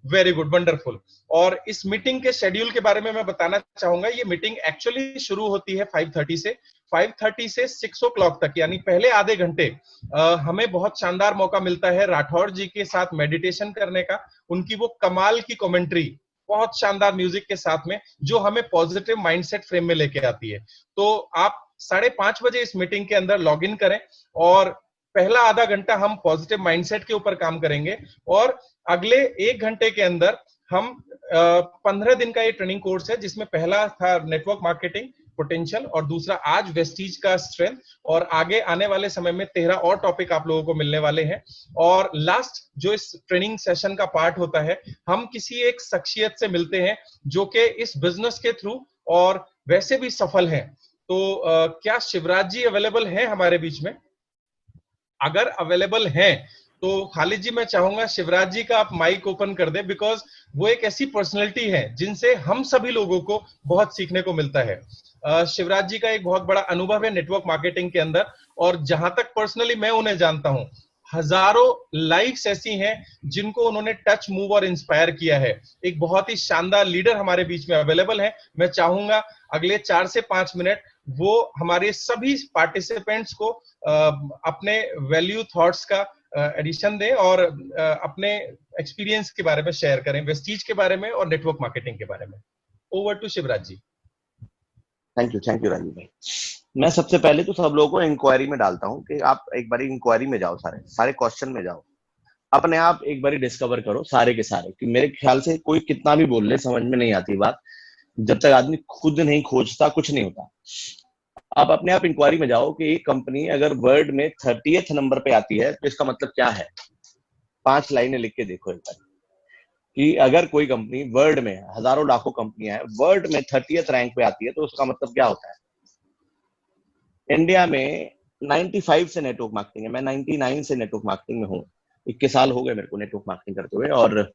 Very good, wonderful. और इस मीटिंग के शेड्यूल के बारे में मैं बताना चाहूंगा। ये मीटिंग एक्चुअली शुरू होती है 5:30 से 6 o'clock तक, यानी पहले आधे घंटे हमें बहुत शानदार मौका मिलता है राठौर जी के साथ मेडिटेशन करने का। उनकी वो कमाल की कमेंट्री बहुत शानदार म्यूजिक के साथ में, जो हमें पॉजिटिव माइंडसेट फ्रेम में लेके आती है। तो आप 5:30 बजे इस मीटिंग के अंदर लॉग इन करें और पहला आधा घंटा हम पॉजिटिव माइंडसेट के ऊपर काम करेंगे और अगले 1 घंटे के अंदर हम 15 दिन का ये ट्रेनिंग कोर्स है, जिसमें पहला था नेटवर्क मार्केटिंग पोटेंशियल और दूसरा आज वेस्टीज का स्ट्रेंथ, और आगे आने वाले समय में 13 और टॉपिक आप लोगों को मिलने वाले हैं। और लास्ट जो इस ट्रेनिंग सेशन का पार्ट होता है, हम किसी एक शख्सियत से मिलते हैं जो कि इस बिजनेस के थ्रू और वैसे भी सफल हैं। तो क्या शिवराज जी अवेलेबल हैं हमारे बीच में? अगर अवेलेबल हैं तो खालिद जी मैं चाहूंगा शिवराज जी का आप माइक ओपन कर दें, बिकॉज वो एक ऐसी पर्सनैलिटी है जिनसे हम सभी लोगों को बहुत सीखने को मिलता है। शिवराज जी का एक बहुत बड़ा अनुभव है नेटवर्क मार्केटिंग के अंदर, और जहां तक पर्सनली मैं उन्हें जानता हूं, हजारों लाइफ्स ऐसी हैं जिनको उन्होंने टच, मूव और इंस्पायर किया है। एक बहुत ही शानदार लीडर हमारे बीच में अवेलेबल है। मैं चाहूंगा अगले 4 से 5 मिनट वो हमारे सभी पार्टिसिपेंट्स को अपने वैल्यू थॉट्स का एडिशन दें और अपने एक्सपीरियंस के बारे में शेयर करें, वेस्टीज के बारे में और नेटवर्क मार्केटिंग के बारे में। Over to Shivraj ji. Thank you Rajiv भाई। मैं सबसे पहले तो सब लोगों को इंक्वायरी में डालता हूँ कि आप एक बारी इंक्वायरी में जाओ, सारे क्वेश्चन में जाओ, अपने आप एक बारी डिस्कवर करो सारे के सारे, कि मेरे ख्याल से कोई कितना भी बोल ले समझ में नहीं आती बात, जब तक आदमी खुद नहीं खोजता कुछ नहीं होता। आप अपने आप इंक्वायरी में जाओ कि एक कंपनी अगर वर्ल्ड में 30th नंबर पे आती है तो इसका मतलब क्या है। 5 लाइनें लिख के देखो एक बार कि अगर कोई कंपनी वर्ल्ड में, हजारों लाखों कंपनियां हैं, वर्ल्ड में 30th रैंक पे आती है तो उसका मतलब क्या होता है। इंडिया में 95 से नेटवर्क मार्केटिंग है, मैं 99 से नेटवर्क मार्केटिंग में हूँ, 21 साल हो गए मेरे को नेटवर्क मार्केटिंग करते हुए। और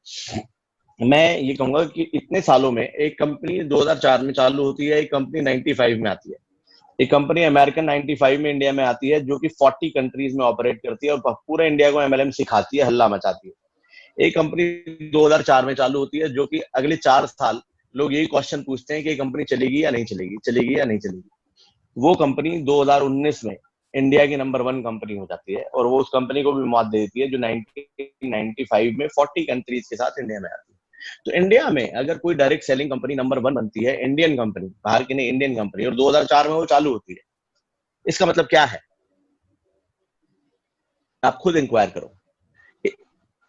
मैं ये कहूंगा कि इतने सालों में एक कंपनी 2004 में चालू होती है, एक कंपनी 95 में आती है, एक कंपनी अमेरिकन 95 में इंडिया में आती है जो कि 40 कंट्रीज में ऑपरेट करती है और पूरे इंडिया को एमएलएम सिखाती है, हल्ला मचाती है। एक कंपनी 2004 में चालू होती है जो कि अगले 4 साल लोग यही क्वेश्चन पूछते हैं कि कंपनी चलेगी या नहीं चलेगी, चलेगी या नहीं चलेगी। वो कंपनी 2019 में इंडिया की नंबर 1 कंपनी हो जाती है और वो उस कंपनी को भी मौत दे देती है जो 1995 में 40 कंट्रीज के साथ इंडिया में आती है। तो इंडिया में अगर कोई डायरेक्ट सेलिंग कंपनी नंबर 1 बनती है, इंडियन कंपनी, बाहर की नहीं, इंडियन कंपनी, और 2004 में वो चालू होती है, इसका मतलब क्या है? आप खुद इंक्वायर करो।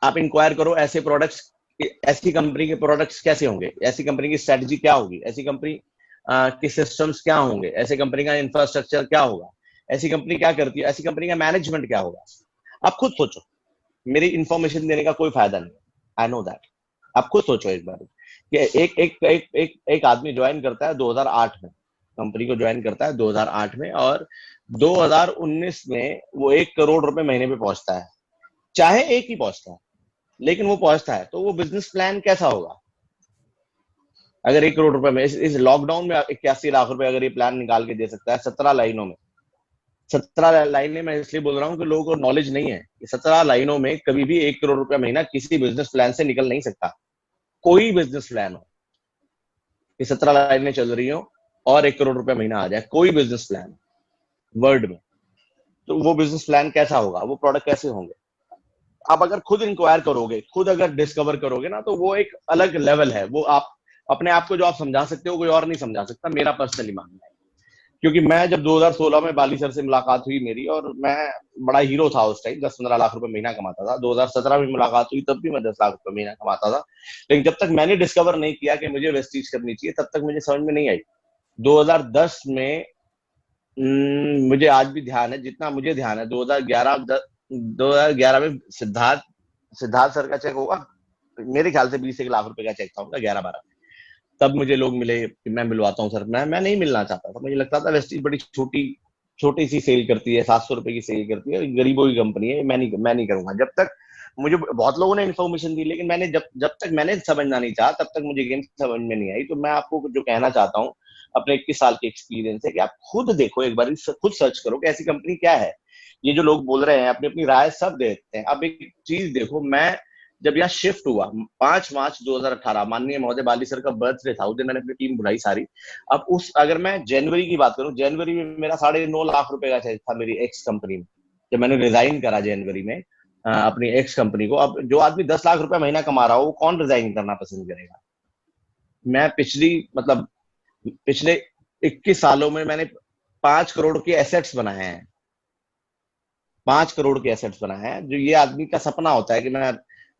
आप इंक्वायर करो ऐसे प्रोडक्ट्स, ऐसी कंपनी के प्रोडक्ट्स कैसे होंगे, ऐसी कंपनी की स्ट्रेटजी क्या होगी, ऐसी कंपनी के सिस्टम्स क्या होंगे, ऐसी कंपनी का इंफ्रास्ट्रक्चर क्या होगा, ऐसी कंपनी क्या करती है, ऐसी कंपनी का मैनेजमेंट क्या होगा। आप खुद सोचो, मेरी इंफॉर्मेशन देने का कोई फायदा नहीं, आई नो दैट। आप खुद सोचो एक बार कि एक आदमी ज्वाइन करता है 2008 में, कंपनी को ज्वाइन करता है 2008 में, और 2019 में वो 1 करोड़ रुपए महीने पे पहुंचता है। चाहे एक ही पहुंचता है, लेकिन वो पहुंचता है, तो वो बिजनेस प्लान कैसा होगा? अगर 1 करोड़ रुपए में इस लॉकडाउन में 81 लाख रुपए अगर ये प्लान निकाल के दे सकता है 17 लाइनों में, 17 लाइनें मैं इसलिए बोल रहा हूँ कि लोगों को नॉलेज नहीं है, 17 लाइनों में कभी भी 1 करोड़ रुपया महीना किसी बिजनेस प्लान से निकल नहीं सकता। कोई बिजनेस प्लान हो, ये 17 लाइनें चल रही हो और 1 करोड़ रुपया महीना आ जाए, कोई बिजनेस प्लान वर्ल्ड में, तो वो बिजनेस प्लान कैसा होगा, वो प्रोडक्ट कैसे होंगे? आप अगर खुद इंक्वायर करोगे, खुद अगर डिस्कवर करोगे ना, तो वो एक अलग लेवल है। वो आप अपने आप को जो आप समझा सकते हो कोई और नहीं समझा सकता, मेरा पर्सनली मानना है। क्योंकि मैं जब 2016 में बाली सर से मुलाकात हुई मेरी, और मैं बड़ा हीरो था उस टाइम, 10-15 लाख रुपए महीना कमाता था। 2017 में मुलाकात हुई, तब भी मैं 10 लाख रुपए महीना कमाता था। लेकिन जब तक मैंने डिस्कवर नहीं किया कि मुझे वेस्टीज करनी चाहिए, तब तक मुझे समझ में नहीं आई। 2010 में मुझे आज भी ध्यान है, जितना मुझे ध्यान है, 2011 में सिद्धार्थ सर का चेक होगा, मेरे ख्याल से 21 लाख रुपए का चेक था उनका, 11-12। तब मुझे लोग मिले कि मैं मिलवाता हूँ सर। मैं नहीं मिलना चाहता था, मुझे लगता था वेस्टीज बड़ी छोटी सी सेल करती है, 700 रुपए की सेल करती है, गरीबों की कंपनी है, मैं नहीं करूंगा। जब तक मुझे बहुत लोगों ने इन्फॉर्मेशन दी, लेकिन मैंने जब तक मैंने समझना नहीं चाहा, तब तक मुझे गेम समझ में नहीं आई। तो मैं आपको जो कहना चाहता हूँ अपने 21 साल के एक्सपीरियंस है कि आप खुद देखो एक बार, खुद सर्च करो कि ऐसी कंपनी क्या है। ये जो लोग बोल रहे हैं अपनी अपनी राय सब देते हैं। अब एक चीज देखो, मैं जब यहाँ शिफ्ट हुआ 5 मार्च 2018, माननीय महोदय बाली सर का बर्थडे था, उस दिन मैंने अपनी टीम बुलाई सारी। अब अगर मैं जनवरी की बात करूं, जनवरी में मेरा 9.5 लाख रुपए का चेक था मेरी एक्स कंपनी में, जब मैंने रिजाइन करा जनवरी में अपनी एक्स कंपनी को। अब जो आदमी 10 लाख रुपए महीना कमा रहा हो, वो कौन रिजाइन करना पसंद करेगा? मैं पिछले 21 सालों में मैंने 5 करोड़ के एसेट्स बनाए हैं। 5 करोड़ के एसेट्स बनाए हैं। जो ये आदमी का सपना होता है कि मैं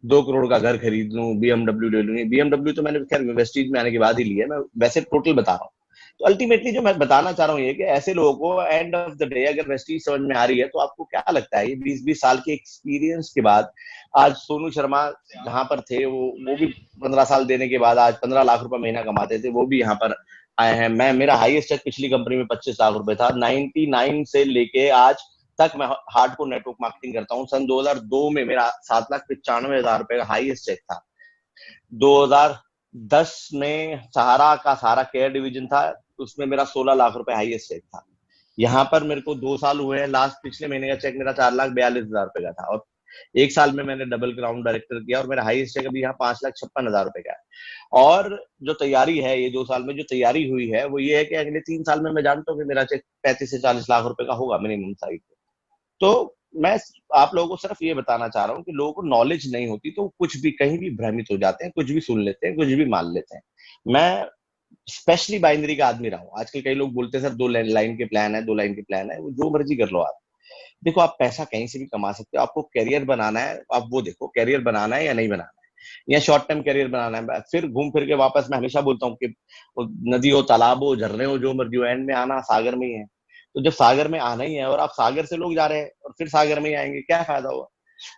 2 करोड़ का घर खरीद लूं, बीएमडब्ल्यू ले लूं। बीएमडब्ल्यू तो मैंने खैर वेस्टीज में आने के बाद ही लिया है, मैं वैसे टोटल बता रहा हूँ। तो अल्टीमेटली जो मैं बताना चाह रहा हूँ ये कि ऐसे लोगों को एंड ऑफ द डे अगर वेस्टीज समझ में आ रही है तो आपको क्या लगता है ये 20-20 साल के एक्सपीरियंस के बाद आज सोनू शर्मा जहां पर थे वो भी 15 साल देने के बाद आज 15 लाख रुपए महीना कमाते थे, वो भी यहाँ पर आए हैं। मैं मेरा हाईएस्ट चेक पिछली कंपनी में 25 लाख रुपए था। 99 से लेके आज तक मैं हार्डकोर नेटवर्क मार्केटिंग करता हूँ। सन 2002 में मेरा 7,95,000 रुपए का हाईएस्ट चेक था। 2010 में सहारा का सहारा केयर डिवीजन था, उसमें मेरा 16 लाख रुपए हाईएस्ट चेक था। यहाँ पर मेरे को 2 साल हुए हैं, लास्ट पिछले महीने का चेक मेरा 4,42,000 रुपए का था और 1 साल में मैंने डबल ग्राउंड डायरेक्टर किया और मेरा हाईएस्ट चेक अभी यहाँ 5,56,000 रुपए का है। और जो तैयारी है, ये 2 साल में जो तैयारी हुई है वो ये है कि अगले 3 साल में मैं जानता हूँ कि मेरा चेक 35 से 40 लाख रुपए का होगा मिनिमम साइड पे। तो मैं आप लोगों को सिर्फ ये बताना चाह रहा हूँ कि लोगों को नॉलेज नहीं होती तो कुछ भी कहीं भी भ्रमित हो जाते हैं, कुछ भी सुन लेते हैं, कुछ भी मान लेते हैं। मैं स्पेशली बाइनरी का आदमी रहा हूँ। आजकल कई लोग बोलते हैं सर 2 लाइन के प्लान है, 2 लाइन के प्लान है, वो जो मर्जी कर लो आप। देखो आप पैसा कहीं से भी कमा सकते हो, आपको करियर बनाना है, आप वो देखो करियर बनाना है या नहीं बनाना है, या शॉर्ट टर्म करियर बनाना है। फिर घूम फिर के वापस मैं हमेशा बोलता हूँ कि नदी हो, तालाब हो, झरने हो, जो मर्जी हो, एंड में आना सागर में ही है। तो जब सागर में आना ही है और आप सागर से लोग जा रहे हैं और फिर सागर में ही आएंगे, क्या फायदा हुआ।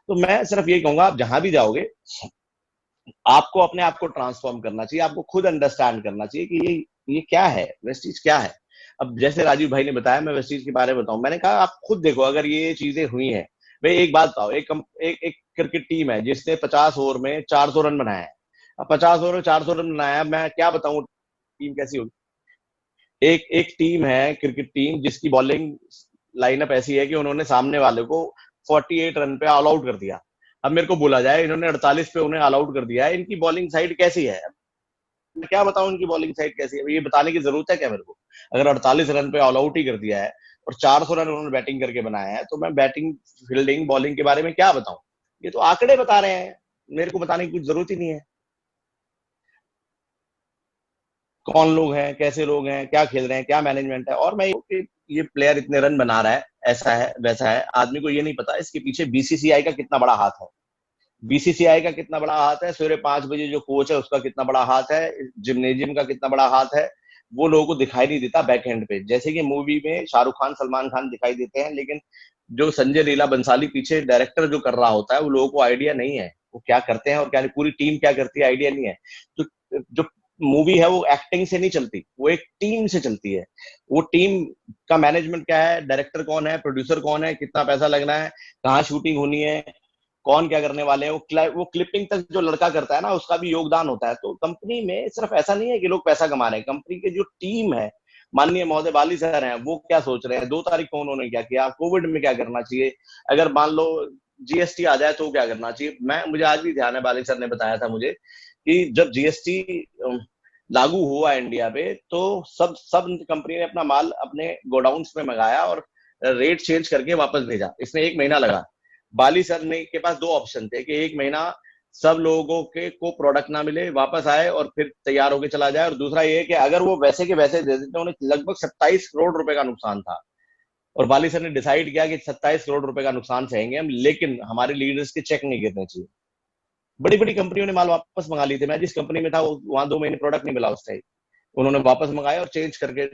तो मैं सिर्फ यही कहूंगा, आप जहां भी जाओगे आपको अपने आप को ट्रांसफॉर्म करना चाहिए, आपको खुद अंडरस्टैंड करना चाहिए कि ये क्या है, वेस्टीज क्या है। अब जैसे राजीव भाई ने बताया, मैं वेस्टीज के बारे में बताऊं। मैंने कहा आप खुद देखो, अगर ये चीजें हुई हैं, भाई एक बात बताओ, एक क्रिकेट टीम है जिसने 50 ओवर में 400 रन बनाए हैं। अब 50 ओवर में 400 रन बनाया, मैं क्या बताऊं टीम कैसी होगी। एक टीम है क्रिकेट टीम जिसकी बॉलिंग लाइनअप ऐसी है कि उन्होंने सामने वाले को 48 रन पे ऑल आउट कर दिया। अब मेरे को बोला जाए इन्होंने 48 पे उन्हें ऑल आउट कर दिया है, इनकी बॉलिंग साइड कैसी है। मैं क्या बताऊं इनकी बॉलिंग साइड कैसी है, ये बताने की जरूरत है क्या मेरे को। अगर 48 रन पे ऑल आउट ही कर दिया है और 400 रन उन्होंने बैटिंग करके बनाया है, तो मैं बैटिंग, फील्डिंग, बॉलिंग के बारे में क्या बताऊं। ये तो आंकड़े बता रहे हैं, मेरे को बताने की कुछ जरूरत ही नहीं है। कौन लोग हैं, कैसे लोग हैं, क्या खेल रहे हैं, क्या मैनेजमेंट है। और मैं ये प्लेयर इतने रन बना रहा है, ऐसा है वैसा है, आदमी को ये नहीं पता इसके पीछे बीसीसीआई का कितना बड़ा हाथ है। बीसीसीआई का कितना बड़ा हाथ है, सवेरे 5 बजे जो कोच है उसका कितना बड़ा हाथ है, जिम्नेजियम का कितना बड़ा हाथ है, वो लोगों को दिखाई नहीं देता बैक एंड पे। जैसे कि मूवी में शाहरुख खान, सलमान खान दिखाई देते हैं, लेकिन जो संजय लीला बंसाली पीछे डायरेक्टर जो कर रहा होता है, वो लोगों को आइडिया नहीं है वो क्या करते हैं और क्या पूरी टीम क्या करती है, आइडिया नहीं है। तो जो मूवी है वो एक्टिंग से नहीं चलती, वो एक टीम से चलती है। वो टीम का मैनेजमेंट क्या है, डायरेक्टर कौन है, प्रोड्यूसर कौन है, कितना पैसा लगना है, कहाँ शूटिंग होनी है, कौन क्या करने वाले हैं, वो क्लिपिंग तक जो लड़का करता है ना, उसका भी योगदान होता है। तो कंपनी में सिर्फ ऐसा नहीं है कि लोग पैसा कमा रहे हैं, कंपनी की जो टीम है, माननीय महोदय बाली सर हैं, वो क्या सोच रहे हैं, 2 तारीख को उन्होंने क्या किया, कोविड में क्या करना चाहिए, अगर मान लो जीएसटी आ जाए तो क्या करना चाहिए। मुझे आज भी ध्यान है, बाली सर ने बताया था मुझे कि जब जीएसटी लागू हुआ इंडिया पे, तो सब कंपनी ने अपना माल अपने गोडाउन्स में मंगाया और रेट चेंज करके वापस भेजा। इसमें 1 महीना लगा। बाली सर ने के पास 2 ऑप्शन थे कि 1 महीना सब लोगों के को प्रोडक्ट ना मिले, वापस आए और फिर तैयार होके चला जाए, और दूसरा ये कि अगर वो वैसे के वैसे दे देते, उन्हें लगभग 27 करोड़ रुपए का नुकसान था। और बाली सर ने डिसाइड किया कि 27 करोड़ रुपए का नुकसान सहेंगे हम, लेकिन हमारे लीडर्स के चेक नहीं गिरने चाहिए। बड़ी बड़ी कंपनियों ने माल वापस मंगा ली थी। मैं जिस कंपनी में था वहां 2 महीने प्रोडक्ट नहीं मिला उस टाइम, उन्होंने वापस मंगाया और चेंज करके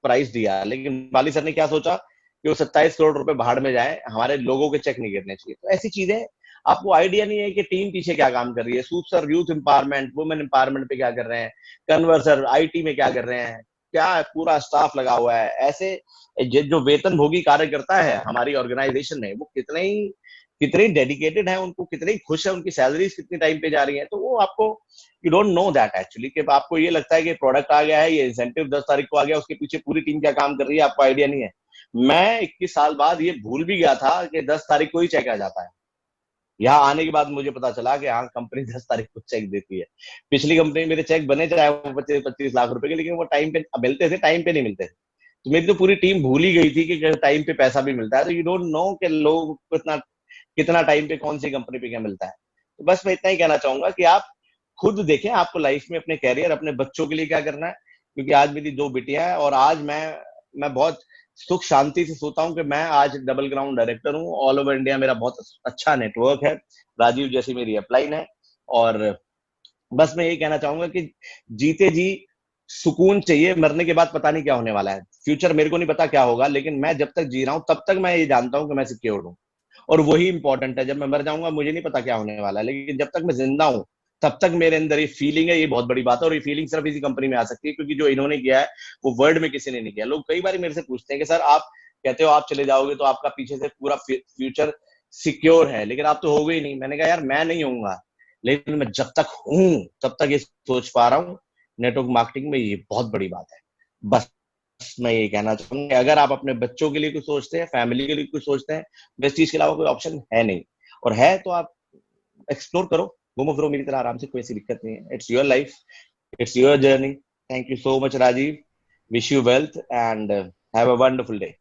प्राइस दिया। लेकिन बाली सर ने क्या सोचा कि वो 27 करोड़ रुपए भाड़ में जाए, हमारे लोगों के चेक नहीं गिरने चाहिए। तो ऐसी चीजें आपको आइडिया नहीं है कि टीम पीछे क्या काम कर रही है। Soup sir youth empowerment, women empowerment पे क्या कर रहे हैं, कन्वर सर आईटी में क्या कर रहे हैं, क्या पूरा स्टाफ लगा हुआ है। ऐसे जो वेतन भोगी कार्यकर्ता है हमारी ऑर्गेनाइजेशन में, वो कितने डेडिकेटेड है, उनको कितने खुश है, उनकी सैलरीज कितनी टाइम पे जा रही है। तो वो आपको, you don't know that actually, कि आपको ये लगता है कि प्रोडक्ट आ गया है, ये इंसेंटिव 10 तारीख को आ गया, उसके पीछे पूरी टीम क्या काम कर रही है, आपको आइडिया नहीं है। मैं 21 साल बाद ये भूल भी गया था कि 10 तारीख को ही चेक आ जाता है। यहाँ आने के बाद मुझे पता चला कि हाँ, कंपनी 10 तारीख को चेक देती है। पिछली कंपनी में मेरे चेक बने चाहे वो 25 लाख रुपए के, लेकिन वो टाइम पे मिलते थे, टाइम पे नहीं मिलते थे। तो मेरी तो पूरी टीम भूल ही गई थी कि टाइम पे पैसा भी मिलता है। तो यू डोंट नो कि लोग कितना टाइम पे कौन सी कंपनी पे क्या मिलता है। तो बस मैं इतना ही कहना चाहूंगा कि आप खुद देखें आपको लाइफ में अपने कैरियर, अपने बच्चों के लिए क्या करना है। क्योंकि आज मेरी 2 बेटियां हैं और आज मैं बहुत सुख शांति से सोता हूँ कि मैं आज डबल ग्राउंड डायरेक्टर हूँ। ऑल ओवर इंडिया मेरा बहुत अच्छा नेटवर्क है, राजीव जैसी मेरी अपलाइन है। और बस मैं यही कहना चाहूंगा कि जीते जी सुकून चाहिए, मरने के बाद पता नहीं क्या होने वाला है। फ्यूचर मेरे को नहीं पता क्या होगा, लेकिन मैं जब तक जी रहा हूं तब तक मैं ये जानता हूं कि मैं सिक्योर हूं, और वही इंपॉर्टेंट है। जब मैं मर जाऊंगा मुझे नहीं पता क्या होने वाला है, लेकिन जब तक मैं जिंदा हूं तब तक मेरे अंदर ये फीलिंग है, ये बहुत बड़ी बात है। और ये फीलिंग सिर्फ इसी कंपनी में आ सकती है, क्योंकि जो इन्होंने किया है वो वर्ल्ड में किसी ने नहीं किया। लोग कई बार मेरे से पूछते हैं कि सर आप कहते हो आप चले जाओगे तो आपका पीछे से पूरा फ्यूचर सिक्योर है, लेकिन आप तो हो गए ही नहीं। मैंने कहा यार मैं नहीं होऊंगा, लेकिन मैं जब तक हूं तब तक ये सोच पा रहा हूं। नेटवर्क मार्केटिंग में ये बहुत बड़ी बात है। बस मैं ये कहना चाहूंगा, अगर आप अपने बच्चों के लिए कुछ सोचते हैं, फैमिली के लिए कुछ सोचते हैं, वेस्टीज के अलावा कोई ऑप्शन है नहीं, और है तो आप एक्सप्लोर करो, घूमो फिरो मेरी तरह आराम से, कोई ऐसी दिक्कत नहीं है। It's your life, it's your journey. Thank you so much Rajiv, wish you wealth and have a wonderful day.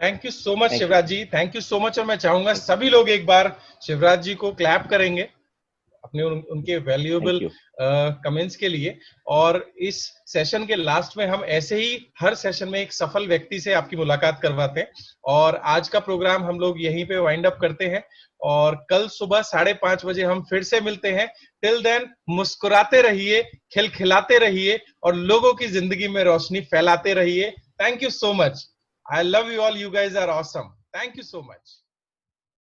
Thank you so much Shivraj ji, thank you so much. और मैं चाहूंगा सभी लोग एक बार शिवराज जी को क्लैप करेंगे अपने उनके वैल्यूएबल कमेंट्स के लिए। और इस सेशन के लास्ट में हम ऐसे ही हर सेशन में एक सफल व्यक्ति से आपकी मुलाकात करवाते हैं। और आज का प्रोग्राम हम लोग यहीं पे वाइंड अप करते हैं, और कल सुबह 5:30 बजे हम फिर से मिलते हैं। टिल देन मुस्कुराते रहिए, खिलखिलाते रहिए और लोगों की जिंदगी में रोशनी फैलाते रहिए। Thank you so much. I love you all. You guys are awesome. Thank you so much.